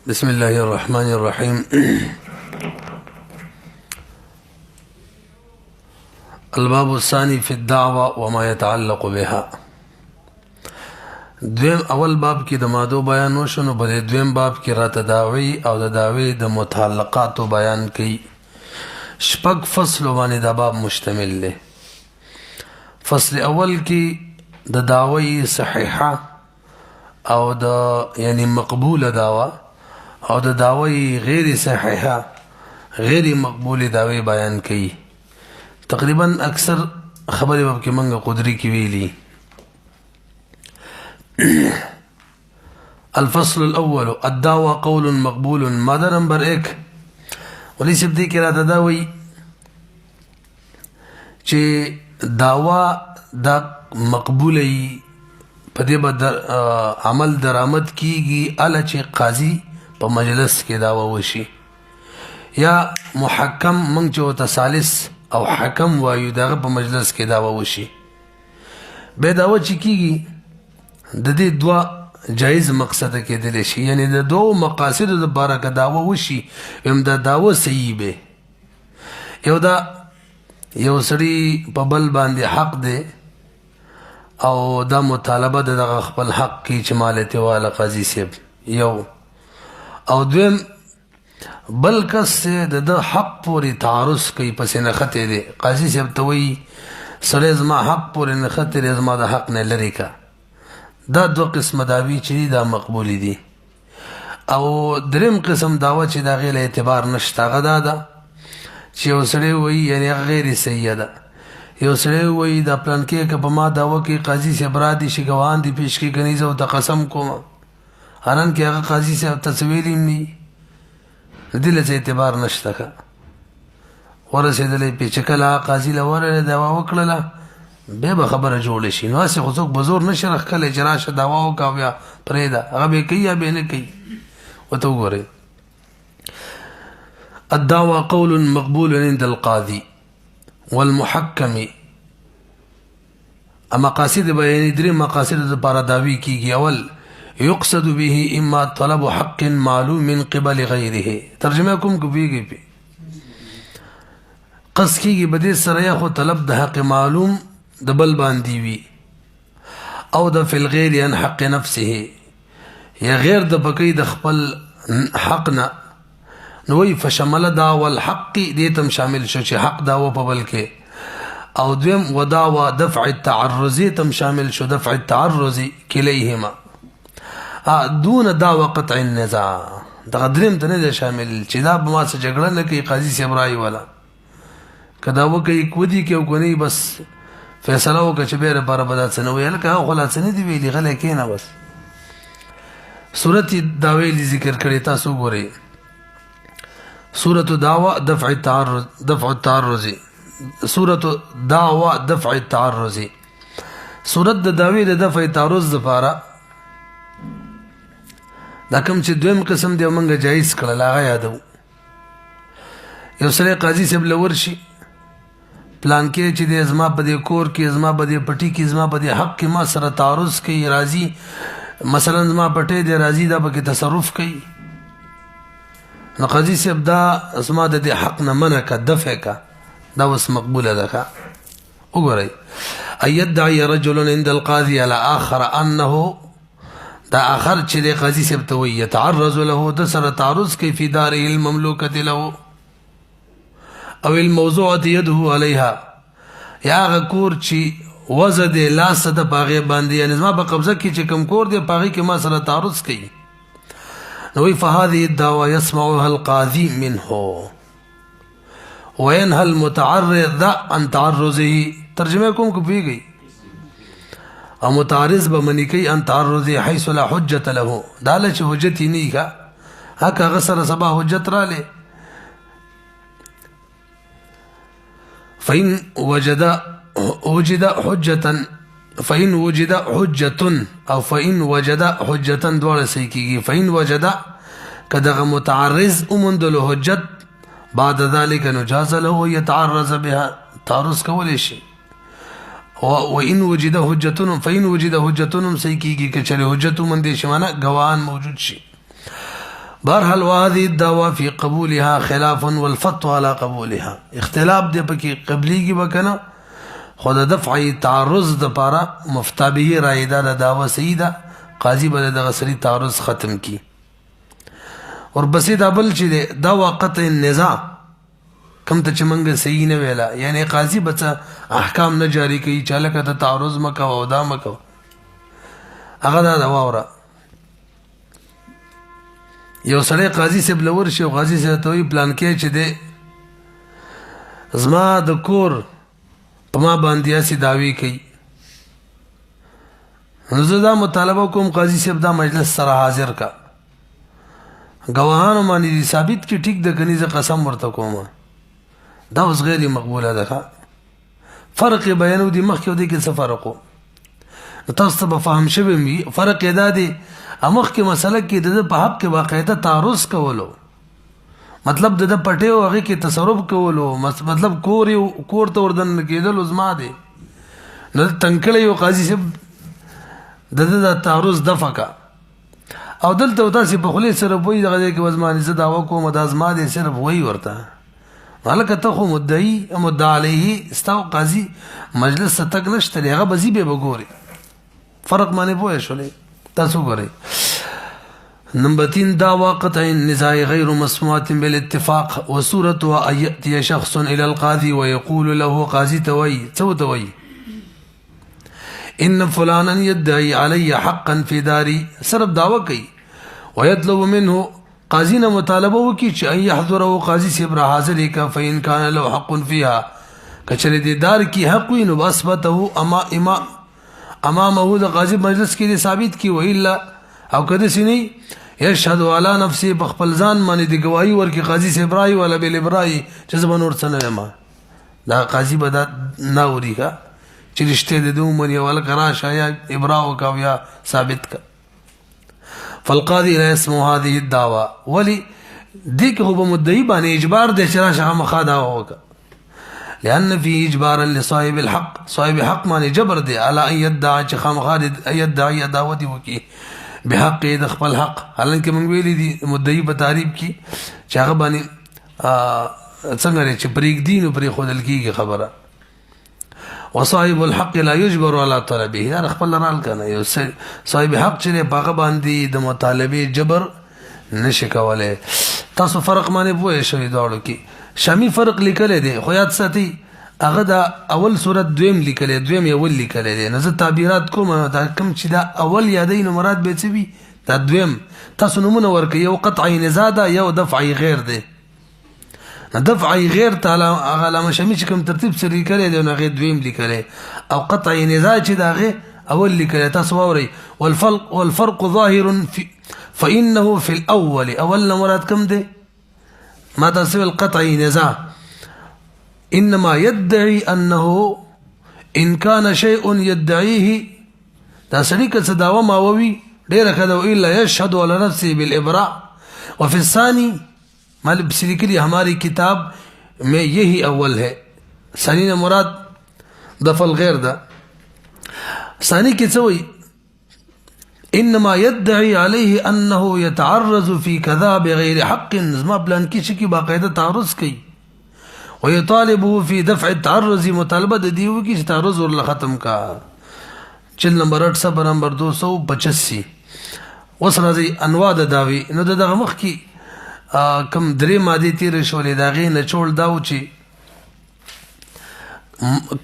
بسم الله الرحمن الرحيم. الباب الثاني في الدعوة وما يتعلق بها. دویم اول باب کې د مادو بیان وشو، په دویم باب کې را تداوی او د دعوی د متعلقات بیان کړي. شپږ فصل باندې دا باب مشتمل دی. فصل اول کې د دعوی صحیحه او د یعنی مقبوله دعوه او د دعوی غیر صحیحه غیر مقبول دعوی بیان کړي. تقریبا اکثر خبرې به کې منګه قدري کې ویلي. الفصل الاول الدعوه قول مقبول. ماده نمبر 1 ولی سب دې کې را تداوی چې دعوا دا مقبولی په دې به عمل درآمد کیږي اله چې قاضي په مجلس کې دعوا وشي یا محکم منګ چې وته ثالث او حکم وایو دغه په مجلس کې دعوا وشي. به دعوا چې کیږي د دې دوا جایز مقصد کې دل شي، یعنی د دوه مقاصد لپاره که دعوا وشي هم دا دعوا صحیح به. یو دا یو سړي په بل باندې حق دی او دا مطالبه د خپل حق کې چې مالته والا قاضي صاحب یو، او دویم بل کس د حق پورې تعرض کوي پس نه خطه دی. قاضي صاحب ته وایي سړی زما حق پورې نه خطه زما د حق نه لري کا. دا دو قسم دعوی چې دا مقبولی دي. او دریم قسم دعوه چې دا غیر اعتبار نشته غدا ده چې یو سړی وایي یعنی غیر صحیح ده. یو سړی وایي دا پلان کې که په ما دعوه کې قاضي صاحب را دي شي ګوان دي پیش کې کني زه ته قسم کوم هرن کې هغه قاضي صاحب تصویر ني دل څه اعتبار نشته کا. ورسېدلې په چکلا قاضي لور دعوه وکړه به خبره جوړ شي. نو اسه خو څوک بزور نشه رخله جراشه دعوا وکاو یا پرېدا هغه به کوي یا به نه کوي. وته وګورئ الدعوه قول مقبول عند القاضي والمحكم. اما مقاصد بیان درې مقاصد لپاره دعوی کیږي. اول يقصد به اما طلب حق معلوم من قبل غيره. ترجمه کوم کوي قص کیږي بده سره یا خو طلب د حق معلوم د بل باندې وي او د فل غیر ان حق نفسه یا غیر د بقي د خپل حق نه نوې فشمل دعوى الحق دې تم شامل شو چې حق دعوه په بل کې، او دویم ودعوى دفع التعرض تم شامل شو دفع التعرض کلیهما دون دعوى قطع النزاع. دا دریم ته نه شامل چې دا به ما سره جګړه نه کوي قاضي صاحب راي والا کدا وکي کودي کې وګني بس فیصله وکړه چې بیره بار بدات نه ویل که خلاص نه دی ویلي غل کې نه. بس سورۃ دعوی ذکر کړي تاسو ګورئ. سورۃ دعوه دفع التعرض سورۃ دعوه دفع التعرض. سورۃ د دعوی د دفع تعرض لپاره دا کوم چې دویم قسم دی مونږه جایز کړل هغه یادو. یو سره قاضي صاحب لور شي پلان کې چې د ازما په دې کور کې ازما په دې پټي کې ازما په دې حق کې ما سره تعرض کوي راضي، مثلا ازما پټي دې راضي دا به تصرف کوي. نو قاضي صاحب دا ازما د دې حق نه منع کا دفع کا دا وس مقبوله ده کا. وګورئ ايدعي رجل عند القاضي على اخر انه دا اخر چې د قاضي صاحب ته وي يتعرض له د سره تعرض کوي فی داره المملوکه له او الموضوعه يده عليها یا غکور چې وزد لاس د باغې باندې یعنی ما په قبضه کې چې کم کور دی باغې کې ما سره تعرض کوي. نو فهذه الدعوه يسمعها القاضي منه وينهى المتعرض عن تعرضه. ترجمه کوم کو پیږي او متعرض به منی کوي ان تعرضه حيث لا حجه له دا له چې حجت نه کا هغه غسر سبا حجت را له. فإن وجد حجة أو فإن وجد حجة دوار سيكي. فإن وجد كدغ متعرض أمندل حجت بعد ذلك نجاز له يتعرض بها تعرض كولي شيء. وإن وجد حجة سيكي كچل حجة من دي شمانا گوان موجود شي. بہرحال وهذه الدعوى في قبولها خلاف والفتوى على قبولها اختلاف دے پکی قبلی کی بکنا خود دفع تعرض د پارا مفتابه رائے دا دعوی سیدہ قاضی بل دغه سری تعرض ختم کی اور بسې دا بل چې دا وقت النزاع کم ته چې منګه صحیح نه ویلا یعنی قاضي بچا احکام نه جاری کوي چاله کته تعرض مکو او دا مکو هغه دا واوره یو سړی قاضي سے بلور شي قاضي سے ته پلان کې چې دې زما د کور په ما باندې اسی داوی کوي زه دا مطالبه کوم قاضي صاحب دا مجلس سره حاضر کا گواهانو باندې ثابت کی ټیک د کني ز قسم ورته کوم دا اوس غیر مقبوله ده فرق بیانو دي مخکې ودی کې څه فرقو تاسو ته فهم شوی می فرق ادا دي امخ کې مسله کې د په حق کې واقعیت تعرض کولو مطلب د پټیو هغه کې تصرف کولو مطلب کور ته وردن کېدل زما دي نو تنکړې یو قاضي صاحب د تعرض دفقه او دلته تاسو په خلی سره وای دغه کې وزمانه زه دا وکوم د ازما دي صرف وای ورته مالک ته خو مدعی علیه استو قاضي مجلس تک نشته هغه بزی به وګوري فرق معنی پوه شولې تاسو ګورئ نمبر 3 دعوى قطع النزاع غير مسموعة بالاتفاق وصورتها أن يأتي شخص إلى القاضي ويقول له قاضي توي إن فلانا يدعي علي حقا في داري صرف دعوة كي ويطلب منه قاضينا مطالبه وكي أن يحضره قاضي سبرا حاضرك فإن كان له حق فيها كشر دي دار کی حق وين بأثبته أمامه دا قاضي مجلس کی ثابت کی وإلا او کده سنی یشهد علی نفسی بخپل ځان باندې دی گواہی ورکی قاضي سبرائی ولا بل ابرائی چې زبر نور څه ما دا قاضي بدا ناوري کا چې رشته د دوه منی ولا کراش یا ابراو کا یا ثابت کا فالقاضي لا يسمع هذه الدعوى ولي ديك هو بمدعي باندې اجبار د شرع شغه مخادا وکا لأن في إجبارا لصاحب الحق صاحب حق معنی جبر دی على أن يدعي چې خامخاد يدعي دعوتي وکي بحق د خپل حق حالانکه موږ ویلي دي مدعي په تعریف کې چې هغه باندې څنګه چې پریک دین او پرې خودل کیږي خبره وصاحب الحق لا يجبر على طلبه دا خپل رال کنه یو صاحب حق چې په باندې د مطالبه جبر نشي کولای تاسو فرق معنی پوه شئ داړو کې شامی فرق لیکل دي خو یاد ساتي هغه دا اول صورت دویم لیکل دویم اول لیکل دي نه زه تعبیرات کوم دا کوم چې دا اول یادین مراد به څه وي دا دویم تاسو نمونه ورکې یو قطعی نزاع ده یو دفعی غیر ده دفعی غیر تعالی هغه علامه شامی چې کوم ترتیب سره لیکل دي نو غیر دویم لیکل او قطعی نزاع چې دا غیر اول لیکل تاسو ووري والفرق ظاهر فانه في الاول اول مراد کوم ده ما تسوي القطعي نزاع إنما يدعي أنه إن كان شيء يدعيه تسريك سداوة ما ووي غير كذا إلا يشهد على نفسه بالإبراء وفي الثاني ما بسريك لي ہماری کتاب میں یہی اول ہے ثاني مراد دفع الغير ده ثاني كتوي انما يدعي عليه انه يتعرض في كذا بغير حق زما بلان کی شکی باقاعده تعرض کی ويطالبه في دفع التعرض مطالبه دیو کی تعرض ور ختم کا چل نمبر 8 صبر نمبر 285 وسره دی انواع د داوی نو دغه مخ کی کم درې ماده تیر شولې داغه نه چول داو چی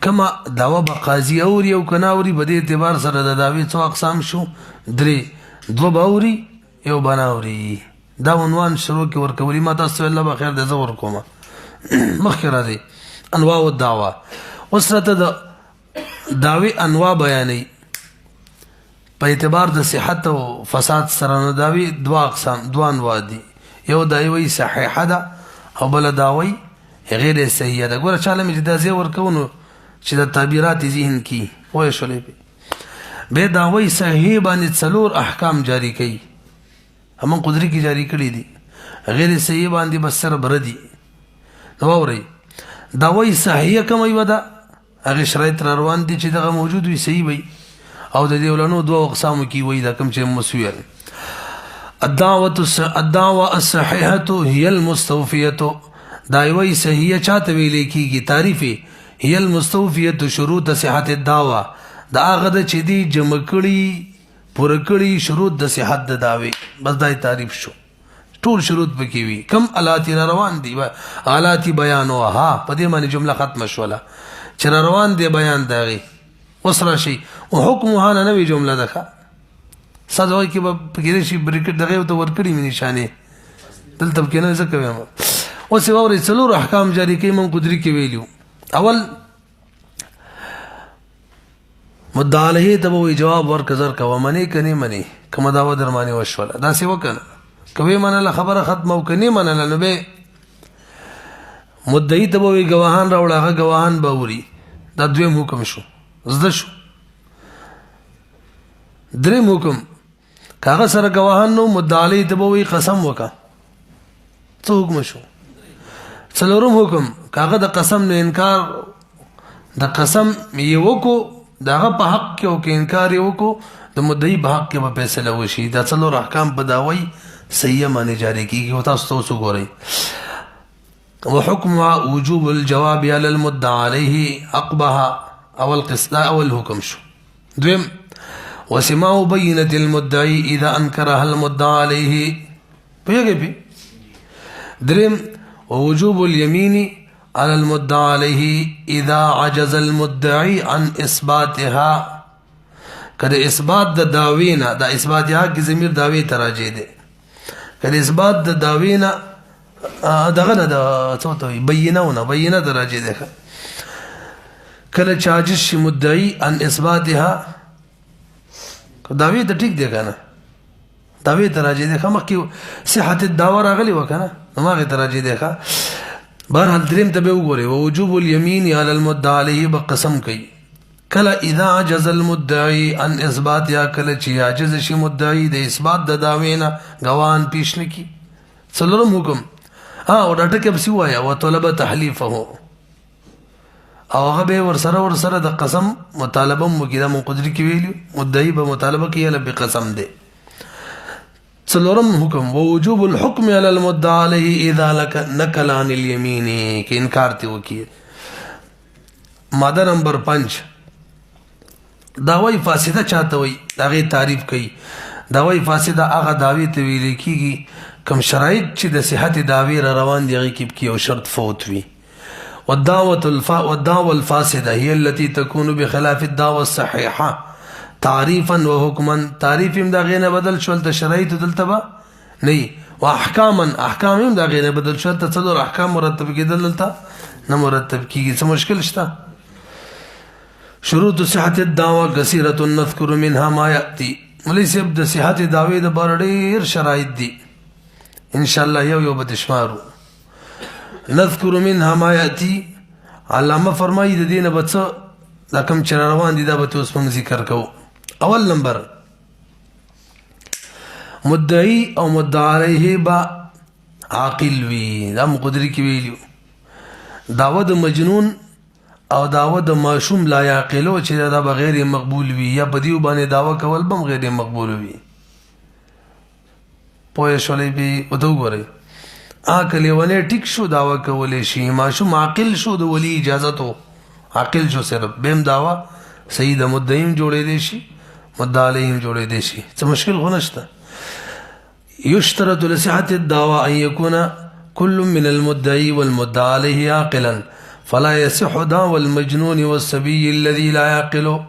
کما داوا با قاضی اوري او کناوري بده اعتبار سره د داوی څو اقسام شو درې دو باوري یو بناوري دا عنوان شروع کې ورکولې ما تاسو الله بخیر د زور کومه مخکې راځي انواع الدعوه وسرته د داوی انواع بیانې په اعتبار د صحت او فساد سره نو داوی دوا اقسام دوه انواع دي یو داوی صحیحه ده او بل داوی غیر صحیحه ده ګوره چاله مې دا زی ورکونو چې د تعبیرات ذهن کی وای شولې به داوی صحیح باندې څلور احکام جاری کړي هم قدرت کی جاری کړي دي غیر صحیح باندې بس سره بردي نو اوري داوی صحیح کوم یو ده هغه شرایط روان دي چې دغه موجود وي صحیح وي او د دې ولنو دوه اقسام کی وي دا کوم چې مسویر الدعوه الصحيحه هي المستوفيه دایوی صحیح چاته ویل کیږي تعریف هي المستوفيه شروط صحت الدعوه دا هغه چې دی جمکړي پرکړي شروط د صحت د دعوی بس دای تعریف شو ټول شروط پکې وي کم آلات روان دي آلات بیان او ها په دې باندې جمله ختم شوله چې روان دي بیان داغي وسره شي او حکم هانه نوې جمله ده ساده وي کې په کې شي بریکټ دغه ته ورکړي مې نشانه دلته کې نه ځکه وایم او سی ووري څلور احکام جاری کوي من قدرت کې ویلو اول مدعا علیه ته وی جواب ورکړه کا منی کني منی کوم داوا درمانی وشوله دا سی وکنه کوي منله خبره ختمه او کني منله نو به مدعی ته وی گواهان راوړه گواهان باوري دا دویم حکم شو زده شو دریم حکم کاغه سره گواهان نو مدعا علیه ته وی قسم وکا څه حکم شو څلورم حکم کاغه د قسم نه انکار د قسم یو کو داغه په حق کې او کې انکار یو کو د مدعی په حق کې په فیصله وشي دا څلور احکام په داوی صحیح معنی جاری کیږي او تاسو وګورئ وحكم وجوب الجواب على المدعى عليه عقبها اول قسم اول حکم شو دویم وسماع بينة المدعي اذا انكرها المدعى عليه پیږي دریم ووجوب اليمين على المدعى عليه اذا عجز المدعي عن اثباتها کله اثبات د داوینا د اثبات یا کی ضمیر داوی تراجه ده کله اثبات د داوینا دغه نه د څه بینه دراجه ده کله چاجز شي مدعي عن اثباتها داوی ته ټیک دی کنه داوی تراجه ده مخکې صحت الدعوه راغلی وکنه نو تراجه ده بهرحال دریم ته به وګورئ ووجوب اليمين على المدعى عليه بقسم کوي کله اذا عجز المدعي عن اثبات یا کله چې عاجز شي مدعي د اثبات د داوینا غوان پیش نکي څلورم حکم او ډاټه کې بسی وایا او طلب تحلیفه او هغه به ورسره د قسم مطالبه مګیدا من قدرت کې ویلو مدعي به مطالبه کوي له بقسم ده څلورم حکم ووجوب الحكم على المدعى عليه اذا نقل عن اليمين کې انکار ته وکي ماده نمبر 5 داوی فاسده چاته وي دغه تعریف کوي داوی فاسده هغه داوی ته ویل کیږي کوم شرایط چې د صحت داوی روان دي هغه کې یو شرط فوت وي والدعوه الفاسده هي التي تكون بخلاف الدعوه الصحيحه تعریفا وحکما تعریف هم دا غینه بدل شول ته شرایط دلته نه واحکاما احکام هم دا غینه بدل شول ته څلور احکام مرتب کېدل دلته نه مرتب کیږي څه مشکل شته شروط صحت الدعوه كثيره نذكر منها ما ياتي مليس د صحت دعوی د بار ډیر شرایط دي ان شاء الله یو بتشمارو نذكر منها ما ياتي علامه فرمایي د دینه بڅ دا کوم چر روان دي دا به اوس موږ ذکر کوو اول نمبر مدعی او مدعا علیه با عاقل وی دا مقدری کی ویلو داوا د مجنون او داوا د معشوم لا یعقلو چې دا بغیر مقبول وي یا بدیو باندې داوا کول بم غیر مقبول وي پوه شولې به ودو غوري عاقل ونه ټیک شو داوا کولې شي معشوم عاقل شو د ولی اجازه تو عاقل شو صرف بهم داوا سید مدعیم جوړې دي شي مدعا علیهم جوړې دي شي څه مشکل غونشته يشترط لصحة الدعوة أن يكون كل من المدعي والمدعى عليه عاقلا فلا يصح دعوى المجنون والصبي الذي لا يعقل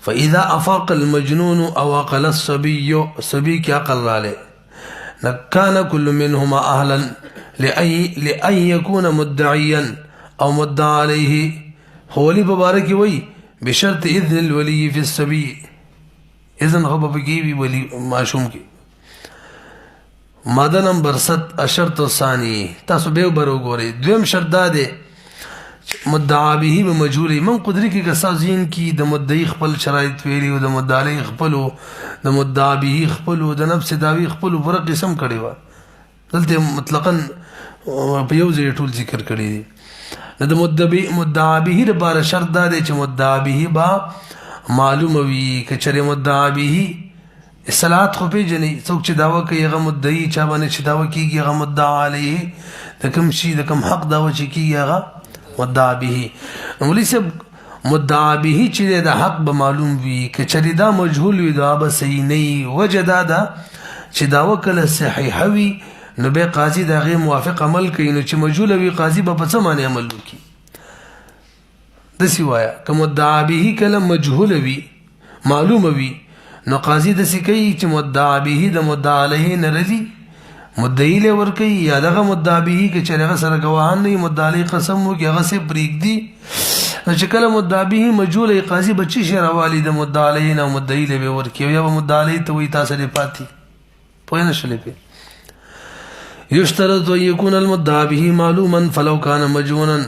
فإذا أفاق المجنون أو عقل الصبي كعقل عليه كان كل منهما أهلا لأن يكون مدعيا أو مدعى عليه هو لي ببارك وي بشرط إذن الولي في الصبي اذن هو بگی ولی معشوم کی ماده نمبر 7 الشرط الثاني تاسو به برو ګوري دویم شرط ده مدعا به بمجهول من قدرت کی قصازین کی د مدعی خپل شرایط ویلی او د مدعی خپل د مدعا به خپل د نفس داوی خپل پر قسم کړي و دلته مطلقاً په یو ځای ټول ذکر کړي د مدعا به لپاره شرط ده چې مدعا به با معلوم وی کچره مدعا به اصطلاحات خو پیژنې څوک چې دعوه کوي هغه مدعي چا باندې چې دعوه کیږي هغه مدعا علیه د کوم شي د کوم حق دعوه چې کیږي هغه مدعا به. مولوی صاحب مدعا به چې د حق به معلوم وي که چېرې دا مجهول وي دا به صحیح نه وي. وجه دا ده چې دعوه کله صحیحه وي نو بیا قاضي د هغې موافق عمل کوي، نو چې مجهوله وي قاضي به په څه باندې عمل وکړي؟ داسې وایه که مدعا به کله مجهوله وي معلومه وي نو قاضي داسې کوي چې مدعا به د مدعا علیه نه رځي مدعي له ورکوي، یا دغه مدعا به که چېرې هغه سره ګواهان نه وي مدعا علیه قسم وکړي هغه صرف پرېږدي. نو چې کله مدعا به مجهوله قاضي به څه شی راوالي د مدعا علیه نه مدعي له به ورکوي، یا به مدعا علیه ته وایي تا سره پاتې پوه نه شولې پې. يشترط أن يكون المدعى به معلوما فلو كان مجهولا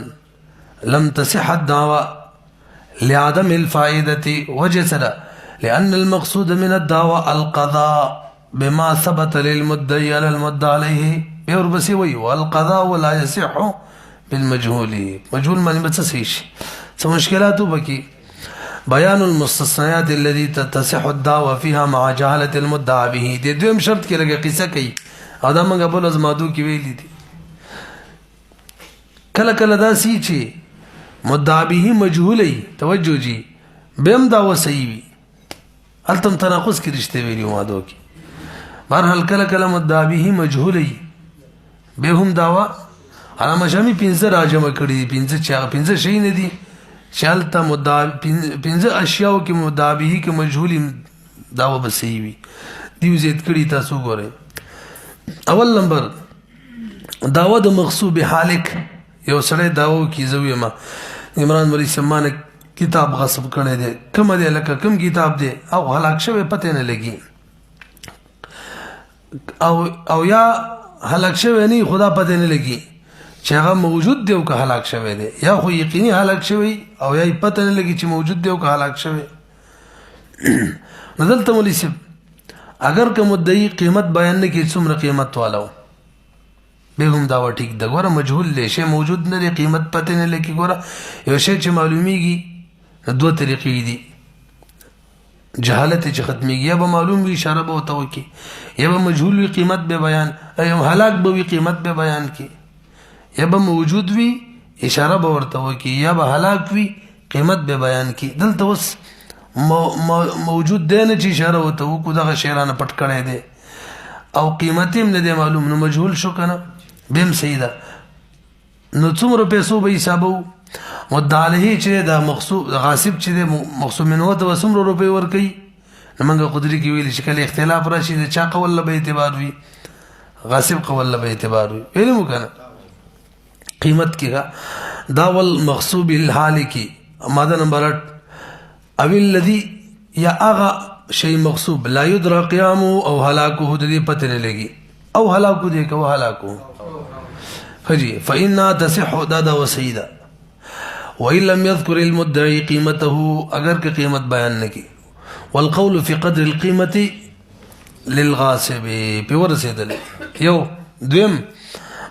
لم تصح الدعوة لعدم الفائدة وجسدا، لأن المقصود من الدعوة القضاء بما ثبت للمدعي على المدعى عليه بيربسي والقضاء ولا يصح بالمجهول. مجهول معنی بس صحیح مشکلات بکی. بیان المستثنیات التي تصح الدعوة فيها مع جهالة المدعى به. دې دویم شرط کې لګه قصه کوي او دا موږ بل ازمادو کې ویلي دي. کله کله دا سی چې مدعا به مجهولی توجه جی بهم دعوه صحیح وي هلته هم تناقض کې رشته ویلي مادو کې. بهرحال کله کله مدعا به مجهولی به هم دعوه علامه شامی 15 راجمه کړي دي 15 شي نه دي چې هلته مدعا 15 اشیاء کې مدعا به کې مجهولی دعوه به صحیح وي دیو زیات کړي تاسو ګورئ. اول نمبر دعوه د مغصوب حالک. یو سړی دعوه کی زوی ما عمران ولی سمانه کتاب غصب کړی دی کوم دی لکه کوم کتاب دی او هلاک شوی پته نه لګي او یا هلاک شوی نه خدا پته نه لګي چې هغه موجود دی او که هلاک شوی دی یا خو یقیني هلاک شوی او یا پته نه لګي چې موجود دی او که هلاک شوی. نزلت ولی سب اگر که مدعی قیمت بیان نه کی څومره قیمت والو به هم دا ټیک د ګوره مجهول دی شی موجود نه دی قیمت پته نه لګي. ګوره یو شی چې معلومیږي دوه طریقې دي جهالت چې ختمیږي یا به معلوم وي اشاره به ورته وکړي یا به مجهول وي قیمت به بیان یا هلاک به وي قیمت به بیان کړي یا به موجود وي اشاره به ورته وکړي یا به هلاک وي قیمت به بیان کړي. دلته اوس موجود دی نه چې اشاره ورته وکړو دغه شی رانه پټ کړی دی او قیمت هم نه دی معلوم نو مجهول شو که نه بهم صحیح ده. نو څومره پیسو به حسابو مدعا علیه چې دا مغصوب غاصب چې دی مغصوب منه ته به څومره روپۍ ورکوي. نو موږ قدري کې ویلي چې کله اختلاف راشي د چا قول له به اعتبار وي غاصب قول له به اعتبار وي ویلي مو که نه قیمت کې دا والمغصوب الحالکی. ماده نمبر 8 او الذي یا هغه شی مغصوب لا يدرى قیامه او هلاکه د دې پته نه لګي او هلاکو دې کو هلاکو فجي فإنها تصح دادا وسيدا وإن لم يذكر المدعي قيمته اگر که قیمت بیان نکی والقول في قدر القيمة للغاصب په ورسېدل. یو دویم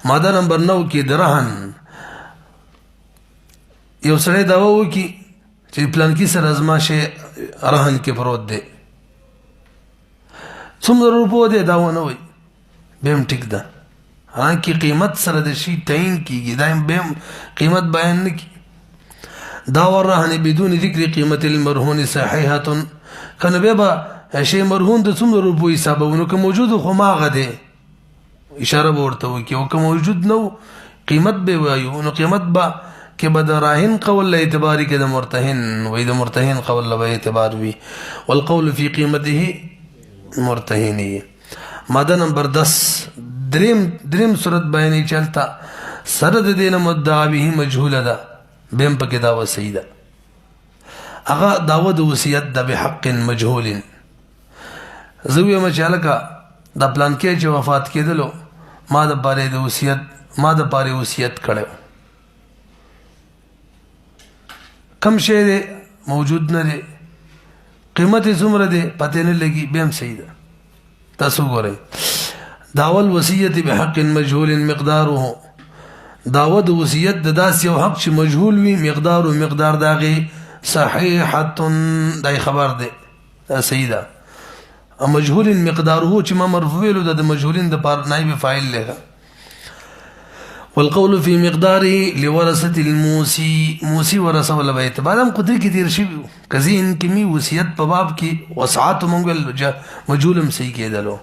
ماده نمبر 9 کې درهن یو سړی دعوه وکړي چې پلان کې سره ازما شی رهن کې پروت دی څومره روپو دی دا ونه وي به هم ټیک ده حالانکه قیمت سره د شي تعین کیږي دا به هم قیمت بیان نه کی. دعوه الرهن بدون ذکر قیمت المرهون صحیحه کنه به شی مرهون د څومره روپو حسابونو که موجود خو ماغه دی اشاره ورته وکي او که موجود نو قیمت به وایو نو قیمت به کې به د راهن قول له اعتبار کې د مرتهن وای د مرتهن قول له اعتبار وي والقول في قيمته مرتهنی. ماده نمبر 10 دریم صورت بیانې چلتا سره د دینه مدعا به مجهوله ده بهم پکې دعوه صحیح ده هغه دعوه د وصیت ده بحق مجهول. زوی مچالکا د پلان کې چې وفات کېدلو ما د پاره د وصیت ما د پاره وصیت کړو کم شی دی موجود نه دی قیمت څومره دی پته نه لګي بهم صحیح ده. تاسو ګورئ دعوه الوصیت بحق مجهول مقداره دعوه د وصیت د داس یو حق چې مجهول وي مقدار داغه صحیحه دای خبر دی صحیح ده مجهول مقداره چې ما مرفوع ویلو د مجهولین د پار نائب فاعل لغه والقول في مقداره لورثه الموصي موصي ورثه ولا بیت بعدم قدرت کې تیر شي کزین کمی وصیت په باب کې وسعت منګل مجهولم صحیح کېدلو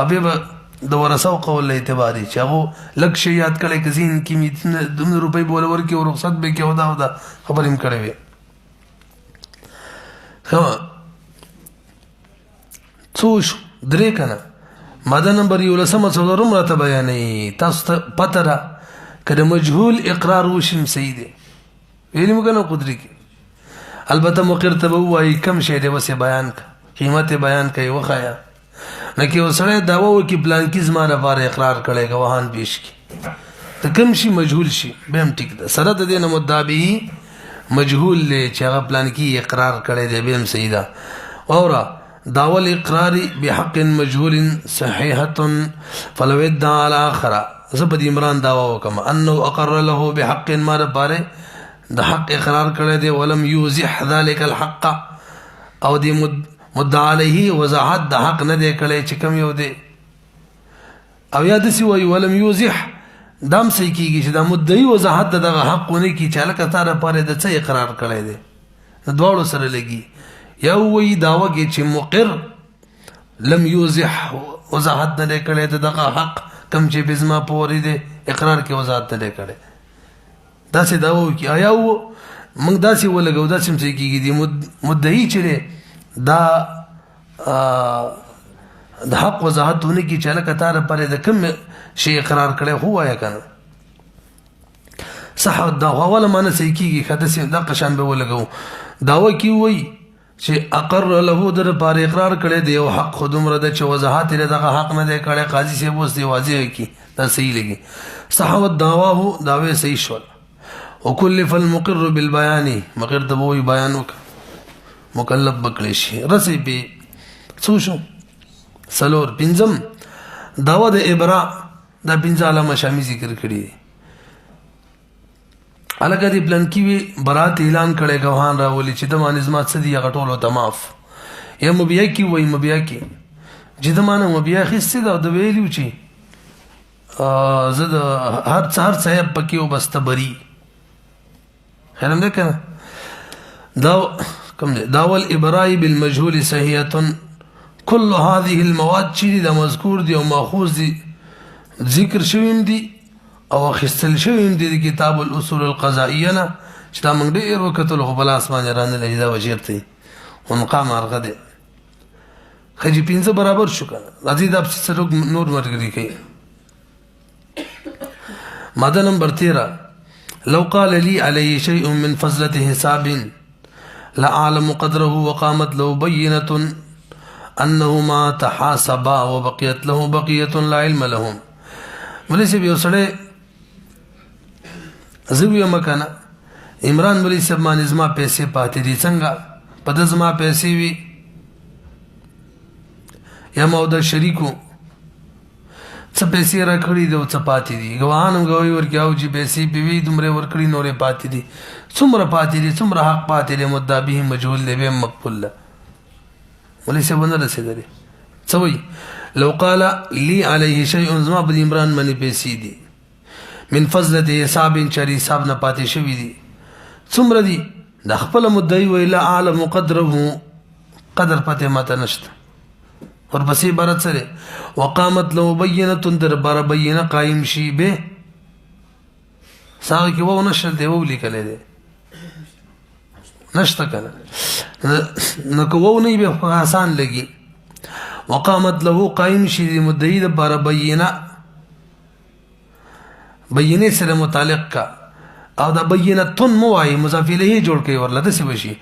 ابه د ورثه قول له اعتباري چې هغه لک شي یاد کړي کزین کمی 2 روپۍ بوله ورکي او رخصت به کې ودا خبریم کړي وي څوش درې کنه ماده نمبر 11 څلورم راته بیانې تاسو ته پته را کله مجهول اقرار وشم صحیح دی ویلې موږ نو قدرت کې البته مقر ته وایي کم شی دی وسه بیان کا قیمت بیان کوي وخایا نه کې وسره داوا وکي پلان کې زما لپاره اقرار کړي غواهان پیش کی ته کم شي مجهول شي به هم ټیک ده سره د دې نه مدعی مجهول له چې هغه پلان کې اقرار کړي دی به هم صحیح ده اورا داول اقرار بحق مجهول صحيحه فلو ادعى على اخر زبد عمران داوا وکما انه اقر له بحق ما باره د حق اقرار کړی دی ولم يوزح ذلك الحق او دی مدعا علیه وضاحت د حق نه دی کړی چې کوم یو دی او یاد سی وی ولم يوزح دام صحیح کیږي چې د مدعی وضاحت دغه حق ونه کی چې لکه تاره پاره د څه اقرار کړی دی د دواړو سره لګي یو وی داوا کې چې مقر لم يوزح وضاحت نه کړی دغه حق کم چې بزما پورې دی اقرار کې وضاحت نه کړی دا څه داوا کې آیا موږ داسې ولګو داسې څه کیږي دی مدعی چې دا د حق وضاحتونه کی چې لکه تاره پرې د کم شی اقرار کړي هو یا کنه صح دا اوله معنی صحیح کیږي خدای سي دا قشان به ولګو داوا کی وای چې اقر له در پر اقرار کړي دی او حق خودم رده چې وضاحت لري دغه حق نه دی کړي قاضي سے وس دی واضح کی دا صحیح لګي صح دعواه داوی صحیح شول وكلف المقر بالبيان مقر د وای بیان وک مکلف بکلی شي رسی به څو شو سلور پنځم داوا د ابراء دا پنځه علامه شامی ذکر کړی الګا دی پلان کې وی برات اعلان کړي غوهان راولي چې د مانزمات سدي غټولو تماف یا مبیا کې وای مبیا کې چې د مانه مبیا خسته دا د ویلو چې زه د هر صاحب پکې وبستبري خیرم ده کنه دا كم داول إبراء بالمجهول صحيحة كل هذه المواد چې د مذکور دي او ماخوذ دي ذکر شویم دي او خستل شویم دي د کتاب الاصول القضائيه نه چې دا موږ ډېر وخت له بل اسمان رانه لږه وجرتي ونقام ارغه دي خجی پینځه برابر شو کنه راځي د سره نور مرګري کوي ماده نمبر 13 لو قال لي عليه شيء من فضلة حساب لا أعلم قدره وقامت له بينة أنهما تحاسبا وبقيت له بقية لا علم لهم وليس بيوصله زویه مکانه عمران ولی سب مان زما پیسې پاتې دي څنګه پد زما پیسې وی یا مودا شریکو څه پیسې را کړی دی او څه پاتې دي غواهانم غوي ورکاو چې پیسې بیوی دومره ورکړي نورې پاتې دي څومره پاتې دي څومره حق پاتې دي مدعا به مجهول دی به مقبول ولې څه باندې رسیدلی څه وی لو قال لي عليه شيء زما بل عمران منی پیسې دي من فضلته حساب چری حساب نه پاتې شوی دي څومره دي د خپل مدعي ویلا عالم قدره قدر پته ماته نشته ورپسې عبارت سره وقامت له بینه در بار بینه قائم شي به ساغه کې وو نشل دی وو لیکل دی نشته کنه نو کو نه به آسان لګي وقامت له قائم شي مدعي د بار بینه بینه سره متعلق کا او دا بینه تن موای مضاف الیه جوړ کوي ورلته سی وشي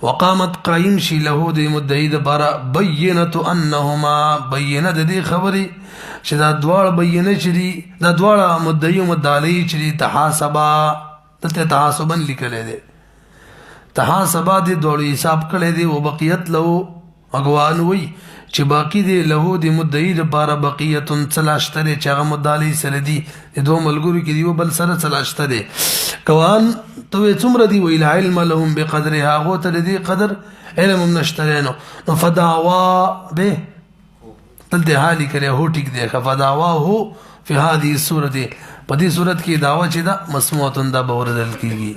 وقامت قائم شي له د مدعي د بار بینه انهما بینه د دې خبري چې دا دواړه بینه چری دا دواړه مدعي مدعي چری تحاسبا ته تحاسبا لیکل دي تحاسبا د دوړو حساب کړي دي او بقیت له اغوان وي چې باقی دی له د مدعي لپاره بقیه ثلاثه چې هغه مدعي سره دي د دوه ملګرو کې دی بل سره ثلاثه دي کوان تو څومره دی ویل علم لهم بقدرها غو ته دی قدر علم نشترینو نو فدعوا به دلته حالی کرے هو ٹھیک دی فدعواه فی هذه السورة په دې صورت کې دعوه چې دا مسموعه دا بوردل کیږي.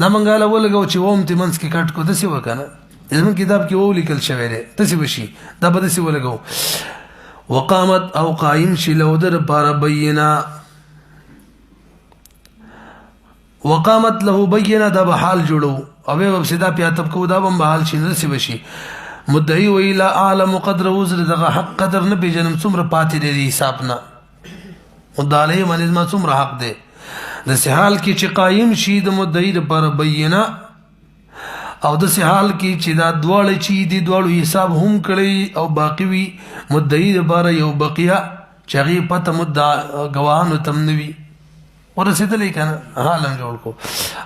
دا منګاله ولګو چې ووم تی منس کې کټ کو دسی وکنه زمون کتاب کې وو لیکل شوی دی دسی وشي دا به دسی ولګو وقامت او قائم شي لو در بار بینه وقامت له بینه دا به حال جوړو او به ابتدا پیاتب کو دا به حال شي دسی وشي مدعی ویلا اعلم قدر وزر دغه حق قدر نه پیژنم څومره پاتې دی حساب نه مدعی باندې ما څومره حق دی د سحال کې چې قائم شي د مدعی لپاره بینه او د سحال کې چې دا دواړه چې دي دواړو حساب هم کړی او باقی وي مدعی لپاره یو بقیه چې هغه پته مدعا گواهانو تم نوي ورسېدلې کنه حالم جوړ کو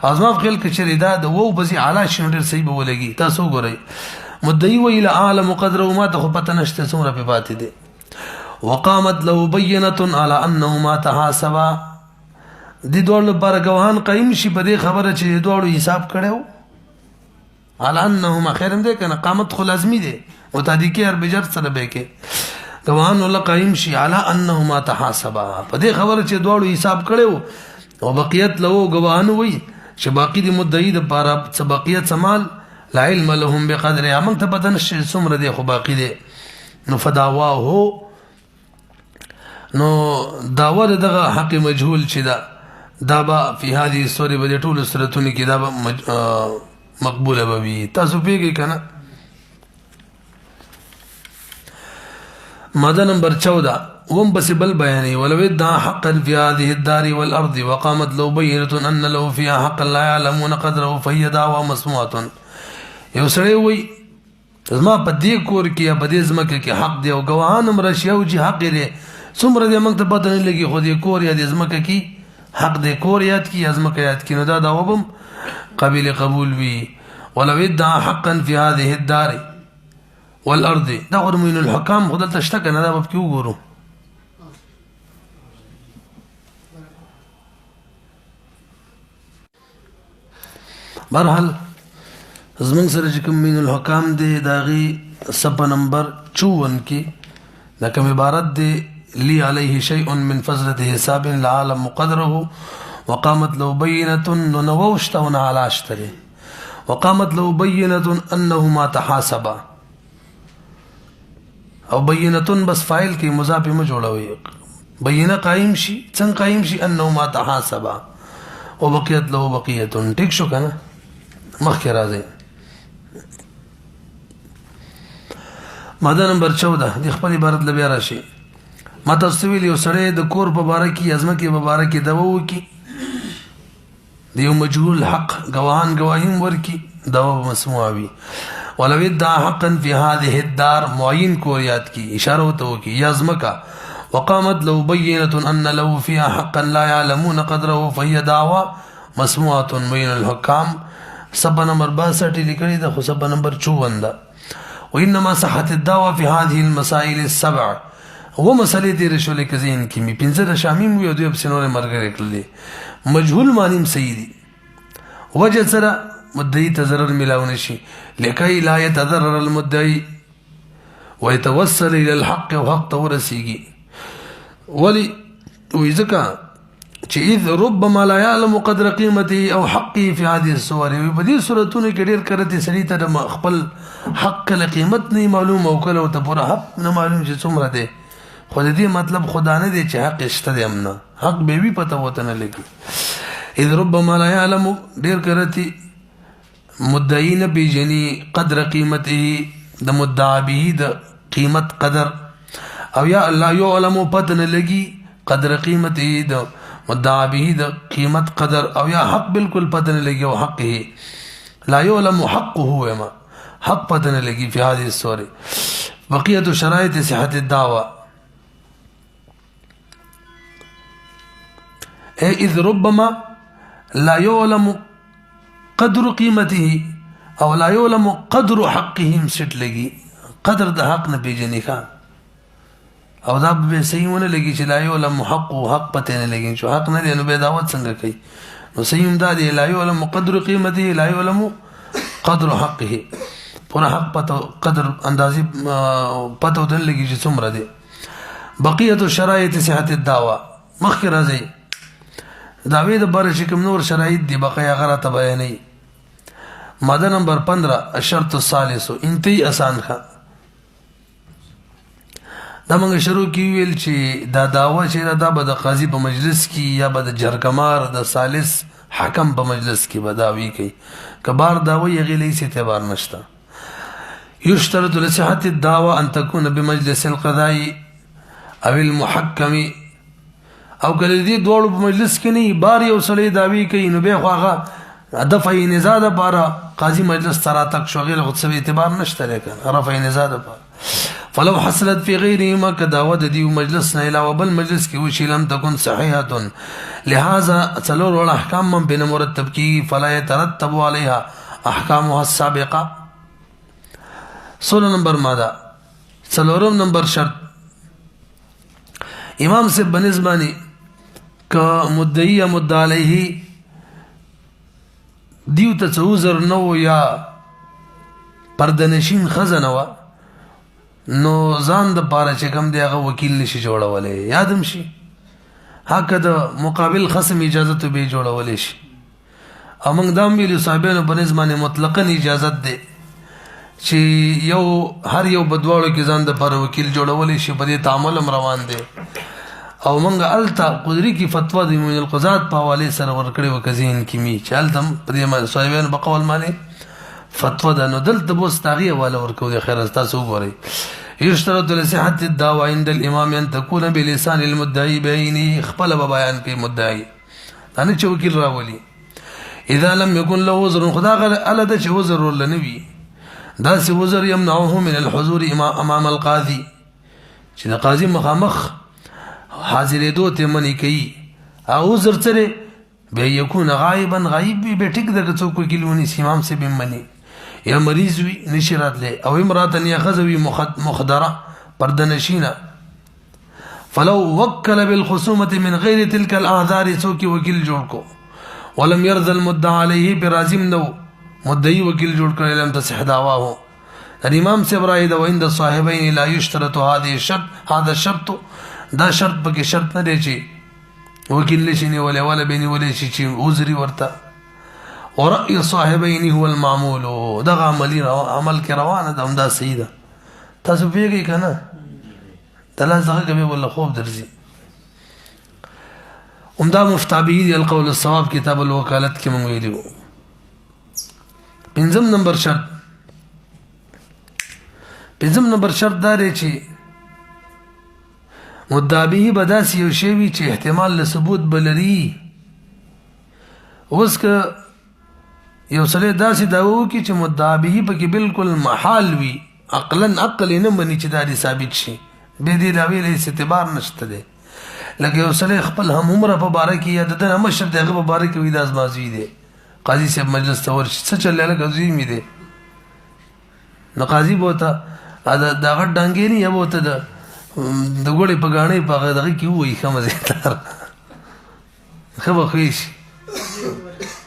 ازما خپل کې چې دا د وو بزي اعلی شنډر صحیح به ولګي تاسو ګورئ مدعی ویل عالم قدر ما ته پته نشته څومره په پاتې دي وقامت له بینه على انه ما تحاسبا دي دوړ لپاره گواهان قائم شي په دې خبره چې دوړو حساب کړو على انه ما خیرم دې کنه قامت خو لازمی دي او تادی کې هر بجر سره به کې گواهان ول قائم شي على انه ما تحاسبا په دې خبره چې دوړو حساب کړو او بقیت له گواهان وي چې باقی دي مدعی د لپاره څه بقیت سمال لا علم لهم بقدر امن ته بدن شي څومره دي خو باقی دي نو فدعواه نو داور دغه حق مجهول چې دا با فی هذه السوره به ټول سورتونه کې دا مقبوله به تاسو پیږي کنه. ماده نمبر 14 وم بس بل بیانې ولو ادعى حقا في هذه الدار والارض وقامت له بينه ان له فيها حقا لا يعلمون قدره فهي دعوى مسموعه. یو سړی وای زما په دې کور کې یا په دې ځمکه کې حق دی او ګواهان مرشي او چې حق دی څومره دې موږ ته پته نه لګي خو دې کور یا دې ځمکه کې حق دې کور یاد کی یا ځمکه یاد کی نو دا وبم قابل قبول وي. ولو ادعى حقا في هذه الدار والارض دا غرمین الحکام خدای تشتک نه دا به کیو ګورو برحال زمون سره چې کوم مین الحکام دی داغي صفحه نمبر 54 کې دا کوم عبارت دی لی علیه شیء من فضلة حساب العالم قدره وقامت له بینه نووشتون على اشتره وقامت له بینه انه ما تحاسب او بینه بس فاعل کې مضاف ما جوړوي بینه قائم شي څنګه قائم شي انه ما تحاسب او بقیت له بقیه ټیک شو کنه مخکې راځي. ماده نمبر 14 د خپل عبارت لبیا راشي ما تاسو ویل یو سړی د کور په باره کې ازمکه په باره کې دوا وکي دیو مجهول حق گواهان گواهیم ورکی دوا مسموعوي ولو ادعى حقا في هذه الدار معين کوریات کی اشاره ہوتا ہو کہ یازمکا وقامت لو بینه ان له فيها حقا لا يعلمون قدره فهي دعوى مسموعه بين الحكام. صفحه نمبر 62 لیکلی دا خو صفحه نمبر 54 دا وانما صحت الدعوى في هذه المسائل السبع وہ مسئلے دې رسول کزین کی می پنځه شامیم وي او دوی په سنور مرګ کړلې مجهول معنی صحیح دي وجه سره مدعی ته ضرر ملاونه شي لکای لا يتضرر المدعي ويتوصل الى الحق وحق ورسیږي ولی وذکا چې اذ ربما لا يعلم قدر قيمته او حقه في هذه الصور په دې صورتونو کې ډیر کرته سړی ته خپل حق له قیمت نه معلوم او کله ته پورا حق نه معلوم چې څومره دی خو دې مطلب خدا نه دی چې حق شته دی امنا حق به وی پته وته نه لګي اذ ربما لا يعلم ډیر کرتی مدعین بیجنی قدر قیمته د مدعا به د قیمت قدر او یا الله يعلم پته نه لګي قدر قیمته د مدعا به د قیمت قدر او یا حق بالکل پته نه لګي او حقه لا يعلم حقه وما حق پته نه لګي په هذه الصوره بقيه شرائط صحت الدعوه اذ ربما لا يعلم قدر قیمته او لا يعلم قدر حقه مسټ لګي قدر د حق نه پیژنې ښه او دا به صحیحونه لګي چې لا يعلم حق حق پته نه لګي چې حق نه دی نو به دعوت څنګه کوي نو صحیح دا دی لا يعلم قدر قیمته لا يعلم قدر حقه پورا حق پته قدر اندازې پته ودرلږي چې څومره دی. بقیت شرایط صحت الدعوه مخکې راځي دعوی د باره چې کوم نور شرایط دی بقیه هغه راته بیانوي. ماده نمبر 15 الشرط الثالث انتهی آسان ښه دا موږ شروع کې ویل چې دا دعوه چې دا به د قاضي په مجلس کې یا به د جرګمار د ثالث حکم په مجلس کې به دعوی کوي کبار دعوه یې هغې هیڅ اعتبار نشته. یشترط لصحة الدعوه ان تكون بمجلس القضاء او المحکم او کله دې دوړو په مجلس کې نه بار یو سړی دعوی کوي نو به خو هغه دفع نزاع دپاره قاضي مجلس ته راتګ شو هغې له خو څه اعتبار نشته لیکن رفع نزاع دپاره. فلو حصلت في غيرهما كدعوه د دې مجلس نه علاوه بل مجلس کې وشي لم تكن صحيحه لهذا څلور وړ احکام من بین مرتب کی فلا يترتب عليها احکامها السابقه. 16 نمبر ماده څلورم نمبر شرط امام سے بنسبانی که مدعی یا مدعا علیه دیو ته څه عذر نه و یا پردنشین ښځه نه وه نو ځان دپاره چې کوم دی هغه وکیل نشي جوړولی یادم شي حق د مقابل خصم اجازت به جوړولی شي. او موږ دا هم ویلو صاحبانو په نظم باندې مطلقا اجازت دی چې یو هر یو په دواړو کې ځان دپاره وکیل جوړولی شي په دې تعامل هم روان دی. او موږ هلته قدري کې فتوا د من القضات په حوالې سره ورکړې وه که ذهن کې مي چې هلته هم په دې صاحبانو په قول باندې فتوا ده نو دلته به اوس د هغې حواله ورکوو د خیر تاسو وګورئ. یشترط لصحة الدعوه عند الامام ان تكون بلسان المدعي بعینه خپله به بیان کوي مدعي دا نه چې وکیل راولي. اذا لم يكن له عذر خدا هله ده چې عذر ورله نه وي داسې عذر یمنعه من الحضور امام القاضي چې د قاضي مخامخ حاضرېدو ته منې کوي هغه عذر څه دی بیا یکون غایبا غایب وي بیا ټیک ده که څوک وکیل ونیسي امام صاحب یې مني یا مریض وي نشي راتلی او امراتن یا ښځه وي مخدره پردنشینه. فلو وکل بالخصومة من غیر تلك الاعذار څوک وکیل جوړ کو ولم يرضى المدعى عليه برازم نو مدعي وکیل جوړ کړی لم تصح دعواه. الامام صاحب رائے ده وعند الصاحبين لا يشترط هذا الشرط دا شرط پکې شرط نه دی چې وکیل نشي نیولی ولا به نیولی شي چې عذري ورته. ورأي الصاحبين هو المعمول دغه عمل کې روانه ده همدا صحیح ده. تاسو پوهېږئ که نه دلاس دغه کوي ولا خوب درځي همدا مفتابعي دی القول الصواب کتاب الوکالت کې مونږ ویلي وو. 5 نمبر شرط دا دی چې مدعا به به داسې یو شی وي چې احتمال له ثبوت به لري. اوس که یو سړی داسې دعوه وکړي چې مدعا به پکې بالکل محال وي عقلا عقل یې نه مني چې دا دې ثابت شي بیا دې دعوې له هېڅ اعتبار نشته دی. لکه یو سړی خپل هم عمره په باره کې یا د ده نه مشر دی هغه په باره کې وي دا زما زوی دی قاضي صاحب مجلس ته ورشي څه چل دی لکه زوی مې دی نو قاضي به ورته د هغه ډانګې نه یا به ورته د ګوړې په ګاڼۍ په هغه دغه کې ووایي ښه مزېدار ښه به ښه شي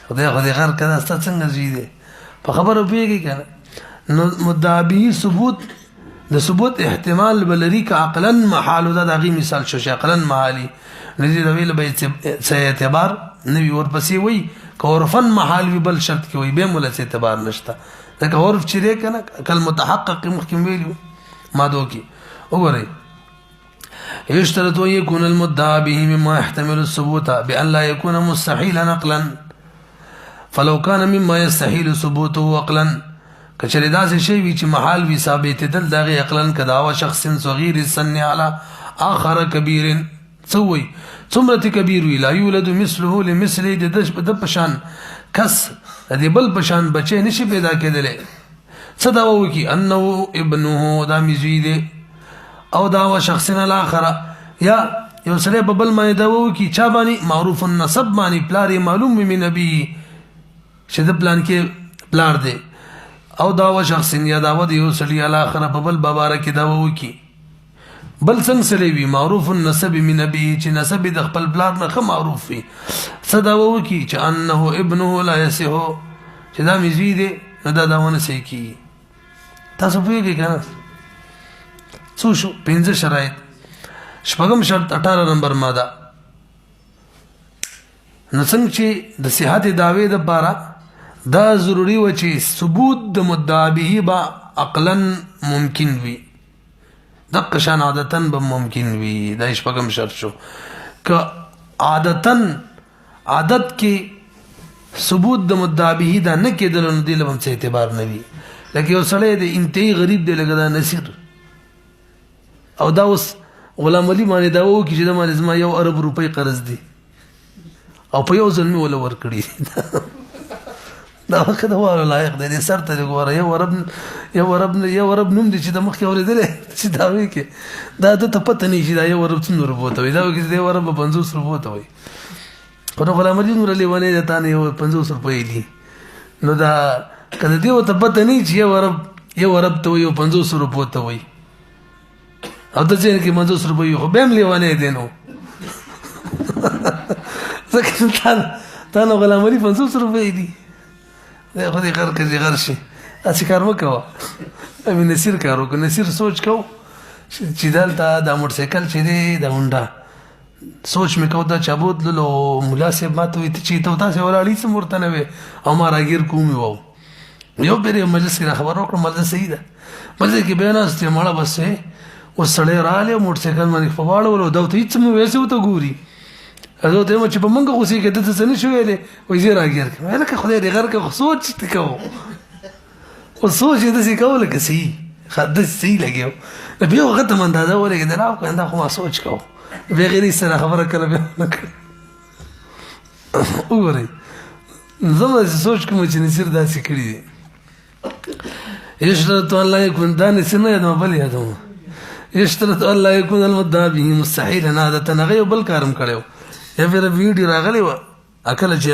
خدای غر که دا ستا څنګه زوی دی په خبره پوهېږي که نه. نو مدعا به ثبوت د ثبوت احتمال به لري که عقلا محال دا د هغې مثال شو چې عقلا محالي نو دې د ویله به څه اعتبار نه وي. ورپسې وایي که عرفا محال وي بل شرط کې وایي بیا مو له څه اعتبار نشته ځکه عرف چې دی که نه کالمتحقق مخکې ویلي مادو کې وګورئ. يشترط أن يكون المدعى به مما يحتمل الثبوت بأن لا يكون مستحيلا نقلا فلو كان مما يستحيل ثبوته عقلا کچری داسې شی وي چې محال وي ثابتېدل د هغې عقلا که دعوه شخص صغیر السن على آخر کبیر څه وایي څومره چې کبیر وي لا یولد مثله لمثله د ده په شان کس د دې بل په شان بچی نشي پیدا کېدلی څه دعوه وکړي انه ابنه دا مې زوی دی او دعوه شخصنا الاخره یا یو سړی په بل باندې دعوه وکړي چا باندې معروف النسب باندې پلار یې معلوم وي من نبي چې د پلان کې پلار دی او دعوه شخص یا دعوه د یو سړي الاخره په بل باباره کې دعوه وکړي بل څنګه سړی وي معروف النسب من نبي چې نسب د خپل پلار نه ښه معروف وي څه دعوه وکړي چې انه ابنه لا یصح چې دا مې زوی دی نو دا دعوه نه صحیح کېږي تاسو پوهیږئ که نه څو شو 5 شرایط. شپږم شرط 18 نمبر ماده. نو څنګه چې د صحت دعوې دپاره دا ضروري و چې ثبوت د مدعا به به عقلا ممکن وي، دقه شان عادتا به ممکن وي. دا شپږم شرط شو. که عادتا عادت کې ثبوت د مدعا به دا نه کېدل نو دې له هم څه اعتبار نه وي. لکه یو سړی دی انتهایي غریب دی لکه دا نصیر، او دا اوس غلام علي باندې دا وکړي چې دا باندې زما 1 ارب روپۍ قرض دی او په یو ځل مې وله ورکړي. دا وخت د واره لایق دی. سر ته دې ګوره یو ارب نوم دی چې د مخکې اورېدلی چې دا وایي کې دا ده ته پته نه وي چې دا 1 ارب څومره روپو ته وایي. دا وایي چې 1 ارب 50 روپو ته وایي. خو د غلام علي دومره لیونی دی تا نه 50 روپۍ دي. نو دا که د دې ورته پته نه وي چې 1 ارب ته وایي او 50 روپو ته وایي او ته ځینې کې 50 روپۍ خو بیا هم لیونی دی. نو ځکه تا نو غلام علي 50 روپۍ دي. خو دې غر که چې غر شي داسې کار مه کوه. ابي نصیر کار وکړه. نصیر سوچ کو چې دلته دا موټرسایکل چې دی دا هونډا سوچ مې کو دا چا بوتللو ملا صاحب ما ته وایي ته چې ته تاسې ولاړ هېڅ هم ورته نه وې او ما راګیر کوم وو. یو پېرې مجلس کې را خبر وکړم مجلس صحیح ده. مجلس کې بیا ناست یم مړه بس اوس سړی راغلی او موټرسایکل باندې په واړولو دا ورته هېڅ هم ویسې ورته ګوري. زه ورته وایم چې په موږ غوسې کې دته څه نه شو ویلی. وایي زه یې راګیر کړم. وایي لکه خدای دې غر کړه خو سوچ دې کوو خو سوچ یې داسې کوو لکه صحیح داسې صحیح لګېو. بیا هغه ته م اندازه ولګېدل او که دا خو ما سوچ کوو. بیا غیر سره خبره کله بیا نه کړه. وګورئ زه به داسې سوچ کوم چې نصیر داسې کړي دي. یشترط ان لا یکون دا نصیر نه یادوم بل یادوم. یشترط ان لا یکون المدعا به مستحیلا عادتا. هغه یو بل کار هم کړی و. یا پھر ویډیو راغلی وه کله چې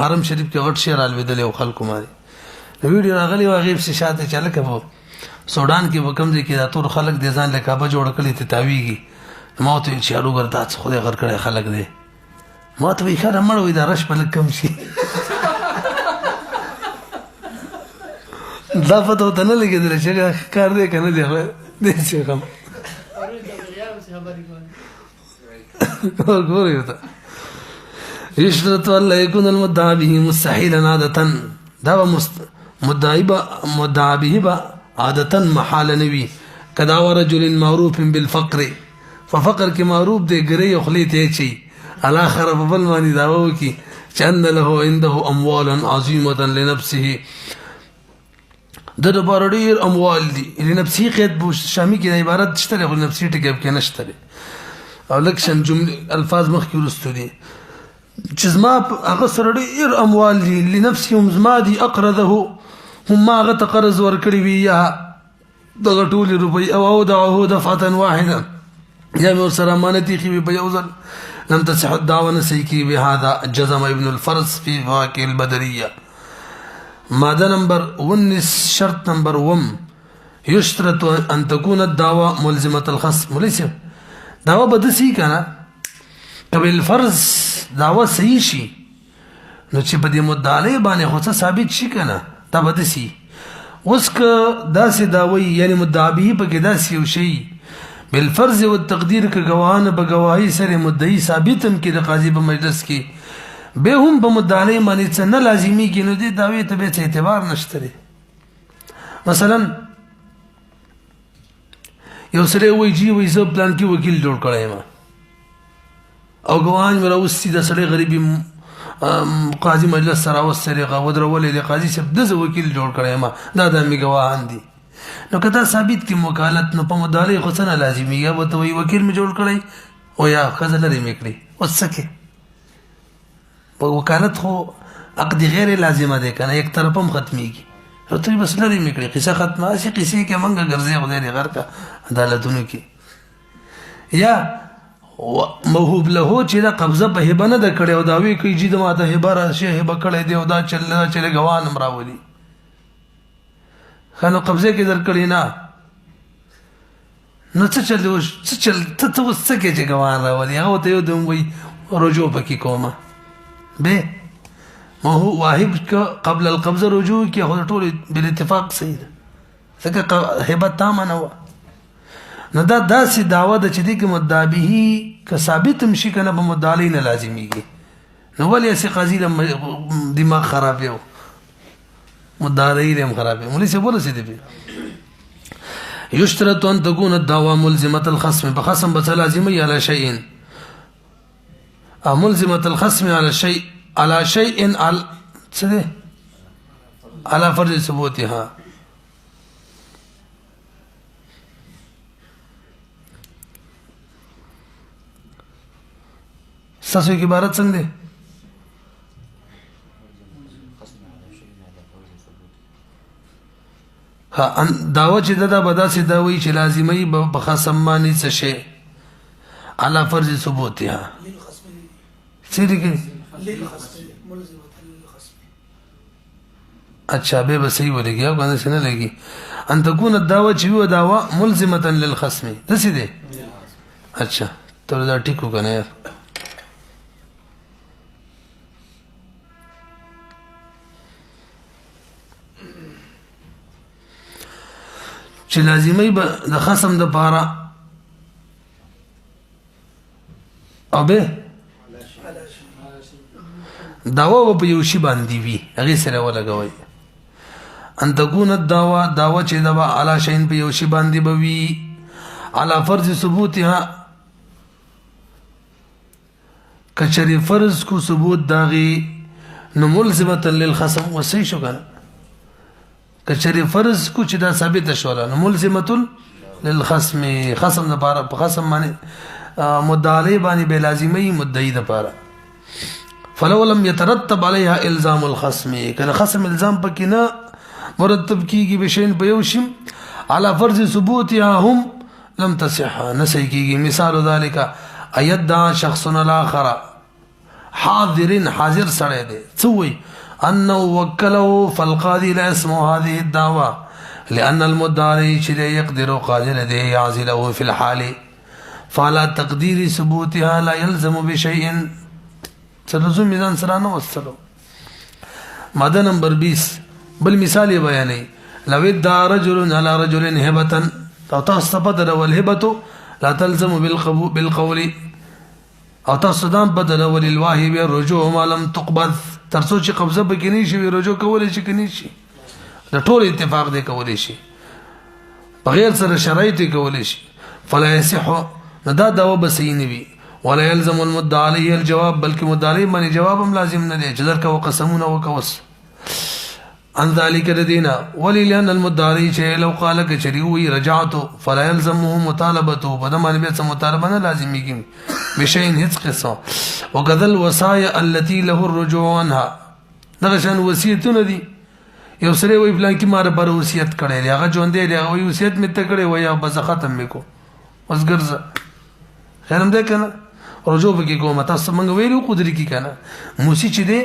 حرم شریف کې غټ شی رالوېدلی و خلکو باندې. ویډیو راغلی وه هغې پسې شاته چې هلکه په سوډان کې به کوم ځای کې دا تور خلک دی ځان له کعبه جوړه کړې ته تاویږي. ما ورته ویل چې یارو ګوره دا څه خدای غر کړی خلک دی. ما ته وایي ښه ده مړه وایي دا رش به لږ کم شي. دا پته ورته نه لګېدله چې کار دی که نه دی دی چې غم ګورئ ورته. یشترط ان لا یکون المدعا به مستحیلا عادتا. دا به مدعا به به عادتا محاله نه وي. که دعوی رجل معروف بالفقر په فقر کې معروف دی ګرۍ او خولې ته یې چي الاخره په بل باندې دعوه وکړي چې ان له عنده اموالا عظیمه لنفسه د دپاره ډېر اموال دي. لنفسي قید په شامي کې د عبارت شته دی خو لنفسي ټکي پکې نشته دی او لږ شان جملې الفاظ مخکې وروستو دي چې زما هغه سره ډېر اموال دي. لنفسي هم زما دي اقرضه هم ما هغه ته قرض ورکړي وي یا دغه ټولې روپۍ او اودعه دفعة واحده یا مې ورسره امانت ایښي وي په یو ځل لم تصح الدعوه نه صحیح کېږي. بهذا جزم ابن الفرز فی فواکه البدریه. ماده نمبر 19 شرط نمبر 1 یشترط ان تكون الدعوه ملزمه الخصم. مولوی صاحب دعوه به داسې وي که نه که بالفرض دعوه صحیح شي نو چې په دې مدعا باندې خو څه ثابت شي که نه دا به داسې وي. اوس که داسې دعوه یعنې مدعا به پکې داسې یو شی بالفرض والتقدیر که ګواهانه په ګواهۍ سره مدعي ثابت هم کړي د قاضي په مجلس کې بیا هم په مدعا باندې څه نه لازمیږي نو دې دعوې ته بیا څه اعتبار نشته دی. مثلا یو سړی وایي چې وایي زه پلان کې وکیل جوړ کړی یم او ګواهان مې راوستي د سړی غریبي قاضي مجلس سره راوستلی ودرولې دی قاضي صاحب ده زه وکیل جوړ کړی یم دا د مې ګواهان دي. نو که دا ثابت کړي وکالت نو په مدعا خو څه نه لازمیږي. به ته وایي وکیل مې جوړ کړی او یا ښځه لرې مې کړي اوس څه کې په وکالت خو عقد غیر لازمه دی که نه یک طرف هم ختمیږي. ته بس لرې مې کړي قصه ختمه هسې قصې کې منګه ګرځې خدای دې غر که عدالتونو کې. یا موهوب له چې دا قبضه په هبه نه ده کړې او دعوې کوي چې د ما ته هبه راشي هبه کړی دی او دا چلې ګوان هم راولي. ښه نو قبضې کې در کړي نه نو څه چل اوس څه چل ته اوس څه کې چې ګوان راولي هغه ورته یو دم وایي رجوع پکې کومه به ما هو واهب که قبل القبضه رجوع کې خو ټول بالاتفاق صحیح ده ځکه هبت تامه نه وه. نو دا داسې دعوه ده چې دې کې مدعا به که ثابت هم شي که نه په مدعا علیه نه لازمیږي. نو ولې هسې قاضي له دماغ خراب و مدعا علیه هم خراب مولوي صاحب ورسېدې پې یشترط ان تكون الدعوه ملزمه الخصم بخصم بس لازمه على شيء ملزمه الخصم على شيء على فرض ثبوتها. ستاسو کی عبارت څنګه ده؟ ها داوا چې دا بدا سي دا وی چې لازمي په خصم باندې څه شي على فرض ثبوتها سيدي کې اچھا به صحیح ولګي او کنه څنګه لګي ان تكون الدعوه چې هو دعوه ملزمه للخصم ده څه دي. اچھا ته دا ټیکو کنه یار چې لازمي د خصم د پاره او به دعوه په یو شی باندې وي هغه سره ولګوي. ان تكون الدعوه چې دا علا شین په یو شی باندې بوي على فرض ثبوتها کچری فرض کو ثبوت داغي نو ملزمه للخصم وسې شو کنه کچری فرض کو چې دا ثابت شولا نو ملزمه للخصم خصم د پاره په خصم باندې مدعا علیه باندې به لازمي مدعی د پاره فلو لم يترتب عليها الزام الخصم کله خصم الزام پکې نه مرتب کیږي بشین په یو شیم على فرض ثبوتها هم لم تصح نسي کیږي. مثال ذلك ايدعى شخص الاخر حاضر سره دي څوي انه وكله فالقاضي لا يسمع هذه الدعوه لان المدعي يقدر قادر دي يعزله في الحال فعلى تقدير ثبوتها لا يلزم بشيء. سلزم میزان سره نه وصلو. ماده نمبر 20 بل مثال بیانې لو ادعى رجل على رجل هبه او تصبد والهبه لا تلزم بالقول او تصدام بدل وللواهب الرجوع ما لم تقبض ترڅو چې قبضه بګنی شي رجوع کول شي کني شي د ټول اتفاق دی کول شي بغیر سره شرایط کول شي فلا يصح دا دوا بسینوي ولا يلزم المدعى عليه الجواب بلکې مدعا علیه باندې جواب هم لازم نه دی چې درکه وقسمونه وکوس عن ذلك لدينا وللان المدعى عليه لو قال كشريوي رجعت فلا يلزمه مطالبته فدمان بيت مطالبه نه لازمي بشيء هيڅ قصه وكذا الوصايا التي له الرجوع عنها دغه شان وصیتونه دي یو سره وی پلان کې مار پر وصیت کړي هغه ژوند دی هغه وی وصیت مې ته کړي ویا بس ختم میکو اوس ګرځه خیرم ده کنه رجوع به کې کومه تاسو موږ ویلو قدرت کې کنه موسی چې دی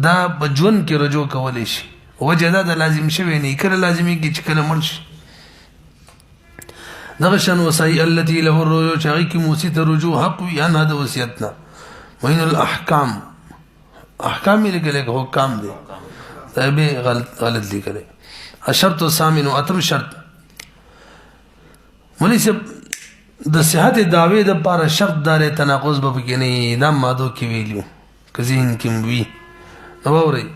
دا بجون کې رجوع کولای شي وجه دا لازم شوی نه کله لازمي کې چې کله مړ شي دغه شان وصايا التي له الرجوع چاغي کې موسی ته رجوع حق وي ان هدا وصیتنا وین الاحکام احکام یې لګلې حکام دي تابع غلط لیکل الشرط الثامن اتم شرط مولوی صاحب د صحت دعوی د پر شرط دار تناقض به کې نه نام مادو کې ویلو کزین کې وی نووري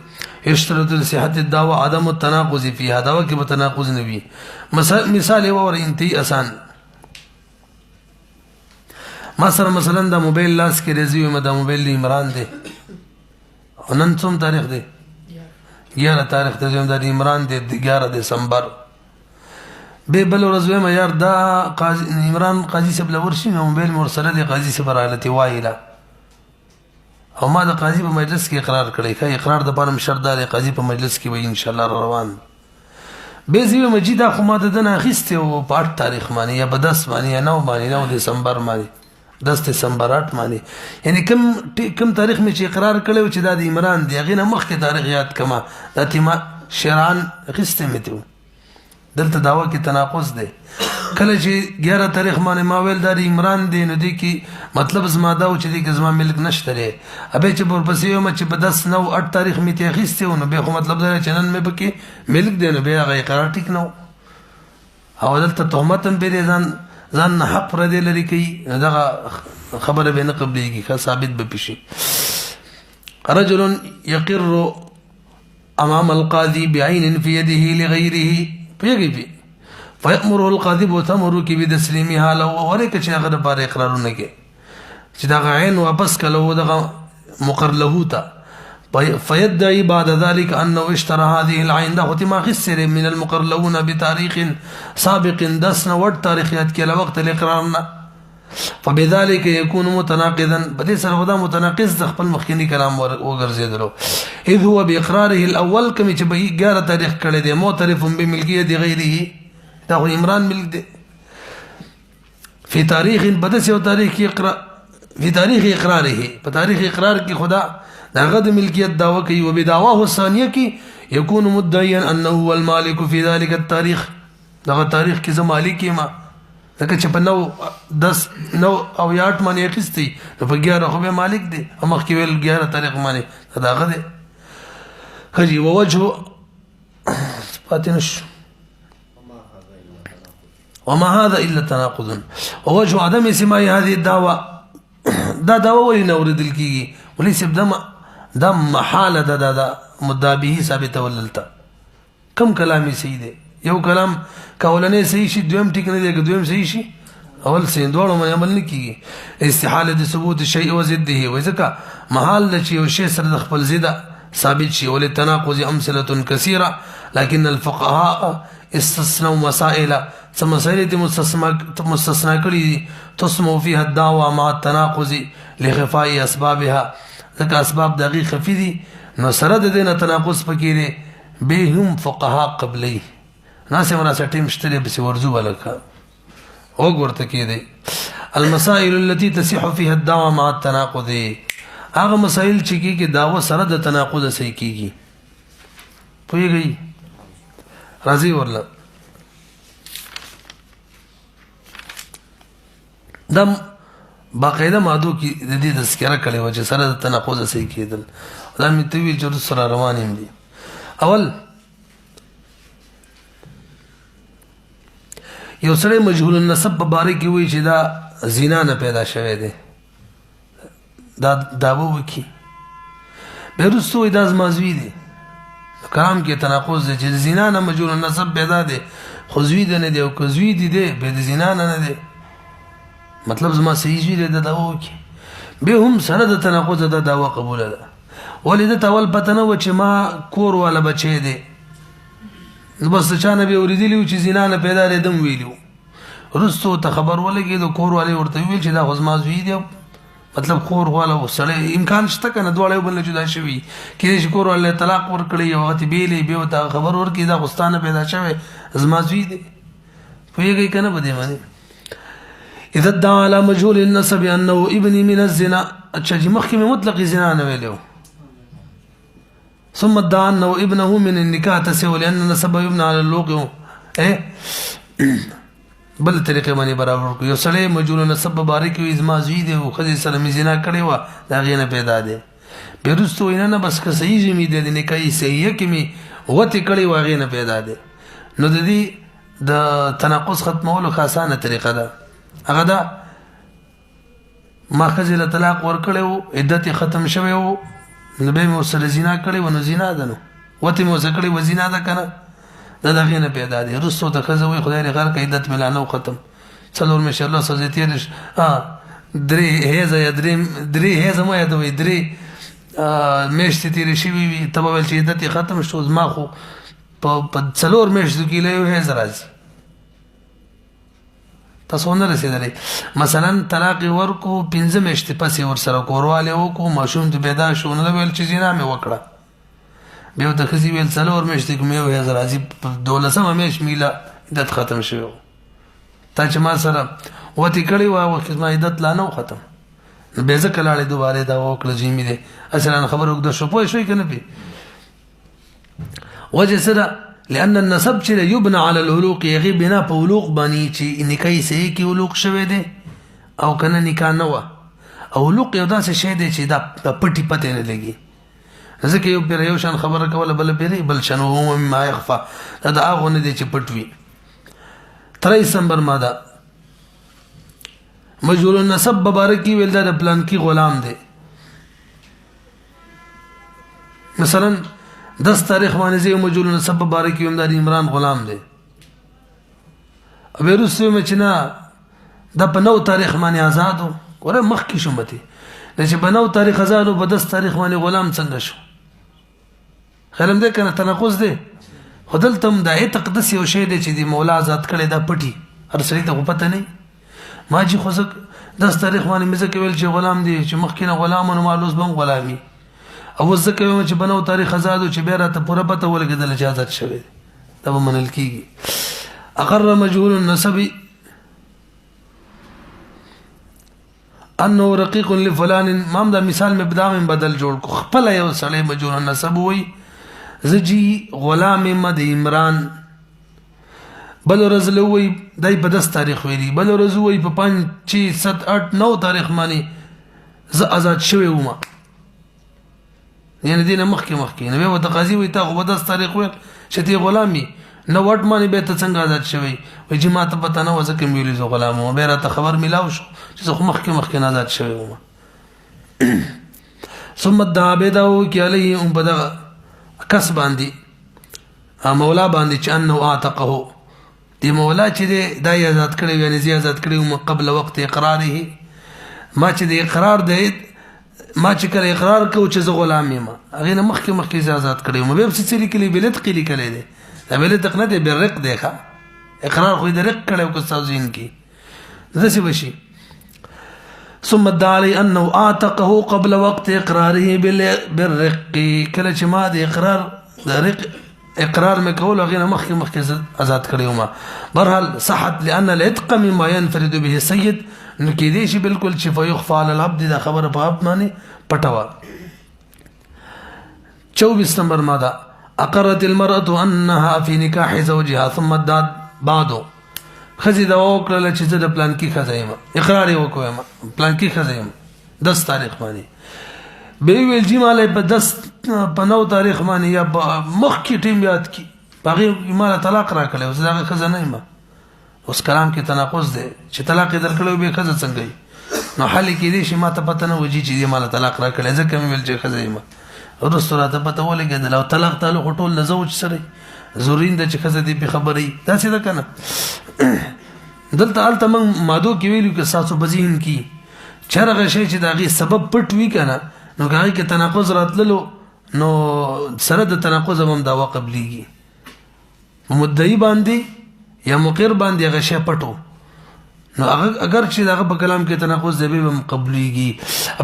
يشترط لصحة الدعوة عدم التناقض فيها دعوة کې متناقض نه وي مثال اور انتي آسان مثلا دا موبایل لاس کې رزي و دا موبایل عمران دی نن څوم تاریخ دی 11 تاریخ ته د عمران دی 11 دسمبر به بل ورځ ما یار دا قاضي عمران قاضي سب لور شي نو موبایل مرسله دی قاضي سب رالتي وایلا او ما د قاضي په مجلس کې اقرار کړی که اقرار د پاره شرط دی قاضي په مجلس کې وي ان شاء الله روان به زیو مجید خو ما د نه اخیسته او په 8 تاریخ باندې یا په 10 باندې یا 9 باندې 9 دسمبر باندې 10 دسمبر 8 باندې یعنی کم تاریخ می چې اقرار کړو چې د عمران دی غینه مخکې تاریخ یاد کما د تیما شرعن اخیسته مته دلته داوا کې تناقض دی کله چې 11 تاریخ باندې ما ویل دا عمران دی نو دی کې مطلب زما دا و چې دی کې زما ملک نشته لري ابه چې ورپسې یم چې په 10 9 8 تاریخ می ته اخیسته نو به خو مطلب دا چې نن مې بکې ملک دی نو به هغه اقرار ټیک نو او دلته تهمت هم به ځان حق پر دی لري کوي دا خبره به نه قبليږي که ثابت به بشي رجل يقر امام القاضي بعين في يده لغيره فيجب فيأمره القاضي وتمر کی بتسلیمها لو ورکه چې هغه د بار اقرارونه کې چې دا عین واپس کلو دغه مقر له تا فيدعي بعد ذلك انه اشترى هذه العين ده ختم خسر من المقرلون بتاريخ سابق دسنا ور تاريخيات کې وقت الاقرارنا فبذلك يكون متناقضا بدي سره دا متناقض د خپل مخکینی کلام وګرځیدلو اذ هو باقراره الاول کمی چې به 11 تاریخ کړي دي معترف بملکیت غیره دا هو عمران ملک دي في تاريخ بدس او تاریخ اقرار في تاريخ اقراره په تاریخ اقرار کې خدا داغه د ملکیت داوا کوي او بدعواه الثانيه کې يكون مدعيا انه هو المالك في ذلك التاريخ دغه تاریخ کې زه مالک یم لکه چې په 9 10 9 او 8 باندې اخیستی په 11 خو به مالک دی او مخکې ویل 11 تاریخ باندې داغه دی خجي ووجه فاتنش وما هذا الا تناقض ووجه عدم سماع هذه الدعوه دا دعوه ولنورد الكيغي وليس دم محاله دا مدعا به ثابت وللتا کم کلامي سيده یو کلام کولنې صحیح شي دویم ټیک نه دی دویم صحیح شي اول سین دوړو باندې عمل نه کیږي استحاله د ثبوت شیء او ضده وي ځکه محال د شی او شی سره د خپل ضد ثابت شي ول تناقض امثله كثيره لكن الفقهاء استثنوا مسائل ثم مسائل مستثنى کړي تسمو فيها الدعوه مع التناقض لخفاء اسبابها ځکه اسباب دغه خفي دي نو سره د دې تناقض پکې دي به هم فقهاء قبلي ناس مراسه ټیم شتري بس ورزو ولکه او ورته کې دي المسائل التي تصح فيها الدعوه مع التناقض هغه مسائل چې کې دعوه سره د تناقض صحیح کیږي پوهیږي راضي ورله دم باقاعده ماده کې د دې تذکرہ کړي و چې سره د تناقض صحیح کېدل دا مې ته ویل چې سره روانیم دي اول یو سره مجهول النسب په باره کې وی چې دا زنا نه پیدا شوه دی دا داو وکي به رسو د ازمازوی دی کلام کې تناقض دی چې زنا نه مجهول النسب پیدا دی خو زوی نه دی او کوزوی دی به د زنا نه دی مطلب زما صحیح زوی دی دا وکي به هم سره د تناقض د داوا قبول ده ولید تول پته نه و چې ما کور والا بچی دی نو بس چانه به اوریدلی چې زنا نه پیدا ردم ویلو رستو ته خبر ولګي د کور والے ورته ویل چې دا غزما زوی دی مطلب کور والا وسړی امکان شته کنه دواړه بل جدا شوی کې چې کور والے طلاق ور کړی یو وخت بیلې به ته خبر ورکړي دا غستانه پیدا شوی زما زوی دی پوهیږي کنه بده معنی اذا ادعى على مجهول النسب انه ابن من الزنا اچھا جی مخکې مطلق زنا نه ویلو ثم ادعى انه ابنه من النكاح تسوى لان نسبه ابن على اللوق بل طریقې باندې برابر کو یو سړی مجهول نسب بارک وي ازما زوی دی او خدای سره می زنا کړی و دا غینه پیدا دی بیرستو نه بس که صحیح زمي دی نه کوي صحیح کې می وته کړی و غینه پیدا دی نو د دې د تناقض ختمولو خاصانه طریقه ده هغه دا ما خزل طلاق ور کړو عدت ختم شوه او نو به مو سره زنا کړی و نو زنا ده نو وته مو سره کړی و زنا ده کنه دا دغه نه پیدا دي رسو ته خزوي خدای غیر قیدت ملانه ختم څلور مشه الله سزتي نش درې هيزه یا درې هيزه مو یادوي درې مشت تیر شي وي تبول چې عدت ختم شو ما خو په څلور مشت کې له هيزه راځي تاسو نه رسیدلې مثلا طلاق ورکو 15 مشت پسې ور سره کورواله وکړو ماشوم ته پیدا شو نه ویل چې زینا مې وکړه به د خزي ویل څلور مشت کوم یو هزار راځي 12 مېش میلا عدت ختم شوی تا چې ما سره وتی کړی و وخت ما عدت لا نو ختم به ځکه لاړې دوباره دا وکړه چې مې اصلا خبر وکړه شو پوه شوي کنه په وجه سره لأن النسب چې یبنى على العلوق یغي بنا په علوق باندې چې نکای صحیح کې علوق شوه دي او کنه نکاح نه و او علوق یو داسې شی دی چې دا پټي پته نه لګي ځکه یو پیر یو شان خبره کوله بل شان هو ما يخفى دا هغه نه دي چې پټوي 23 نمبر ماده مجهول النسب مبارکی ویل دا پلان کی غلام دی مثلا 10 تاریخ باندې زه مجهول النسب مبارکی ویم دا عمران غلام دی ابه روسو مې چې نه دا په 9 تاریخ باندې آزادو ګوره مخکې شومته چې په 9 تاریخ آزادو په 10 تاریخ باندې غلام څنګه شو خلم دې کنه تناقض دی خدل تم د تقدس یو شی دی چې دی مولا آزاد کړي دا پټي هر سړي ته پته نه ما جی خو 10 تاریخ باندې مزه کوي چې غلام دی چې مخکې نه غلام نو مالوس بم غلامي او زکه چې بنو تاریخ آزادو چې بیره ته پوره پته ولګیدل چې آزاد شوی دا به منل کیږي اقر مجهول النسب انه رقيق لفلان مام دا مثال مبدا من بدل جوړ کو خپل یو سړی مجهول النسب وي زجی غلام مد عمران بل رزلوي دای په 10 تاریخ ویلی بل رزوي په 5 6 7 8 9 تاریخ باندې ز آزاد شوی ومه یعنی دینه مخکې نو به تقاضي وي تا غو 10 تاریخ ویل چې تی غلامي نو وټ باندې به ته څنګه آزاد شوی وای چې ما ته پته نه و ځکه ویلی زه غلام و به را ته خبر ملاو شو چې زه مخکې آزاد شوی ومه ثم الدابدو کی علیه بدا کس باندې مولا باندې چې انه اعتقه دی مولا چې د آزاد کړي یعنی زی آزاد کړي قبل وقت اقراره ما چې د اقرار دی ما چې کله اقرار کو چې زه غلام یم هغه نه مخکې آزاد کړي مې به څه لیکلي بلت قلی کړي دي دا بلت نه دی برق دی ښا اقرار خو دې رق کړي او استاذین کی زه بشي ثم ادعى انه اعتقه قبل وقت اقراره بالرق کله چې ما د اقرار د رق اقرار میں کول غیر مخکې آزاد کړیو ما برحال صحت لان الاتق مما ينفرد به السيد نو کې دې شي بالکل چې فيخفى على العبد دا خبر په عبد باندې پټوا 24 نمبر ماده اقرت المرأة انها في نکاح زوجها ثم ادعت بعد خزي دا وکړه چې د پلان کې خزایم اقرار وکوم پلان کې خزایم 10 تاریخ باندې به ویل جی مالای په 10 په 9 تاریخ باندې یا مخکې ټیم یاد کی باغی مال طلاق را کړو زه خزانه ما اوس کلام کې تناقض دی چې طلاق درکړو به خزه څنګه نو حل کې دي چې ما ته پته نه وږي چې مال طلاق را کړل ځکه مې ویل چې خزایم او رسول ته پته ولګیدل او طلاق تعلق ټول لزوج سره زورین د چې خزه دی په خبرې دا څه ده کنه دلته الته من مادو کې ویلو کې ساسو بزین کی چرغه شي چې داغي سبب پټ وی کنه نو هغه کې تناقض راتللو نو سره د تناقض هم دا قبليږي مدعي باندې یا مقر باندې هغه شی پټو نو اگر چې داغه په کلام کې تناقض دی به هم قبليږي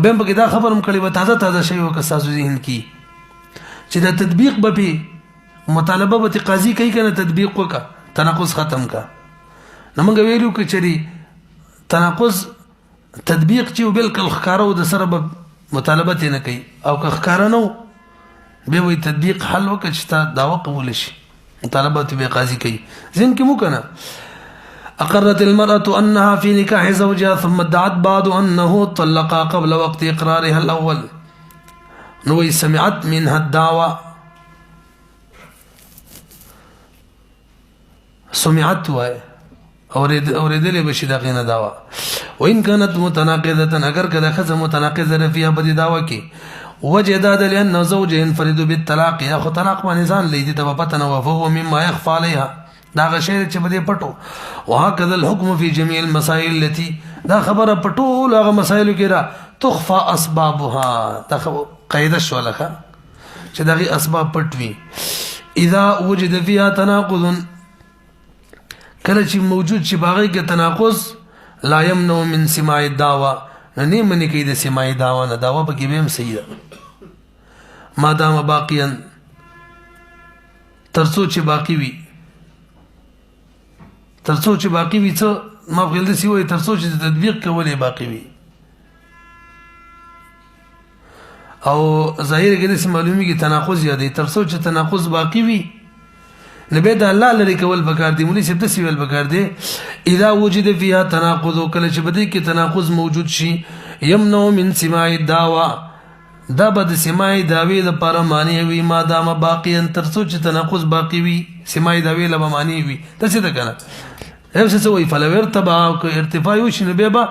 ابه په کې دا خبر هم کړي و تازه شی وک ساسو ذهن کی چې دا تطبیق به مطالبه به قاضي کوي کنه تطبیق وکا تناقض ختم کا نو موږ ویلو کې چې تناقض تطبیق چې بالکل ښکارو د سره مطالبه نه کوي او که ښکار نه به وي تطبیق حل وکړي چې تا داوا قبول شي مطالبه به قاضي کوي ځین کې مو کنه اقرت المرأة انها في نكاح زوجها ثم ادعت بعد انه طلقها قبل وقت اقرارها الاول نو سمعت منها الدعوه سمعت وای اوریدلې بشي دا غینه داوا وان كانت متناقضه اگر کله خزه متناقضه فيها بدي داوا کی وجداد لان زوج ينفرد بالطلاق یا خو طلاق باندې ځان لیدي ته پته نه وفو مما يخفى عليها دا غشیر چې بده پټو وهكذا الحكم في جميع المسائل التي دا خبره پټو هغه مسائل کې را تخفى اسبابها دا قاعده شو لکه چې دغه اسباب پټوي اذا وجد فيها تناقض کله چې موجود چې باغی کې تناقض لا يمنع من سماع الدعوه نه منی کې د سماع دعوه نه دعوه په کې به هم صحیح ده ما دام باقیا ترڅو چې باقی وي څه ما غل دي سی وي ترڅو چې تطبیق کولې باقی وي او ظاهر کې د معلومی کې تناقض یادې ترڅو چې تناقض باقی وي نبی د الله لري کول پکار دی. مولوی صاحب داسې ویل پکار دی اذا وجد فيها تناقض، کله چې بدی کې تناقض موجود شي، يمنع من سماع الدعوه، دا به د سماع دعوی لپاره معنی وي ما دام باقیا، تر څو چې تناقض باقی وي سماع دعوی لپاره معنی وي. داسې ده کنه هغه څه وایي فلو ارتبع، او که ارتفاع وشي نو بیا به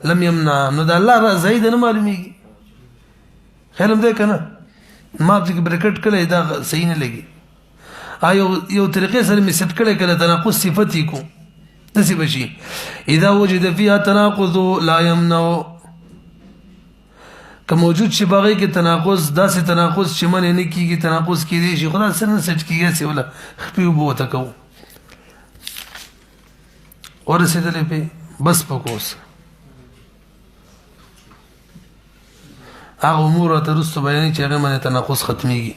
لم يمنع، نو د الله را زید نه معلومیږي. خیر هم ده کنه ما په بریکټ کله دا صحیح نه لګي. یو طریقې سره می سټ کړي کله تناقض صفتی کو دسی بشي اذا وجد فيها تناقض لا يمنع، که موجود شي باغی کې تناقض، داسې تناقض چې من نه کیږي، تناقض کیږي شي خدا سره سټ کیږي سی ولا خپل بو تکو ورسېدلې په بس پکوس هغه امور ته رسو بیانې چې هغه من تناقض ختميږي.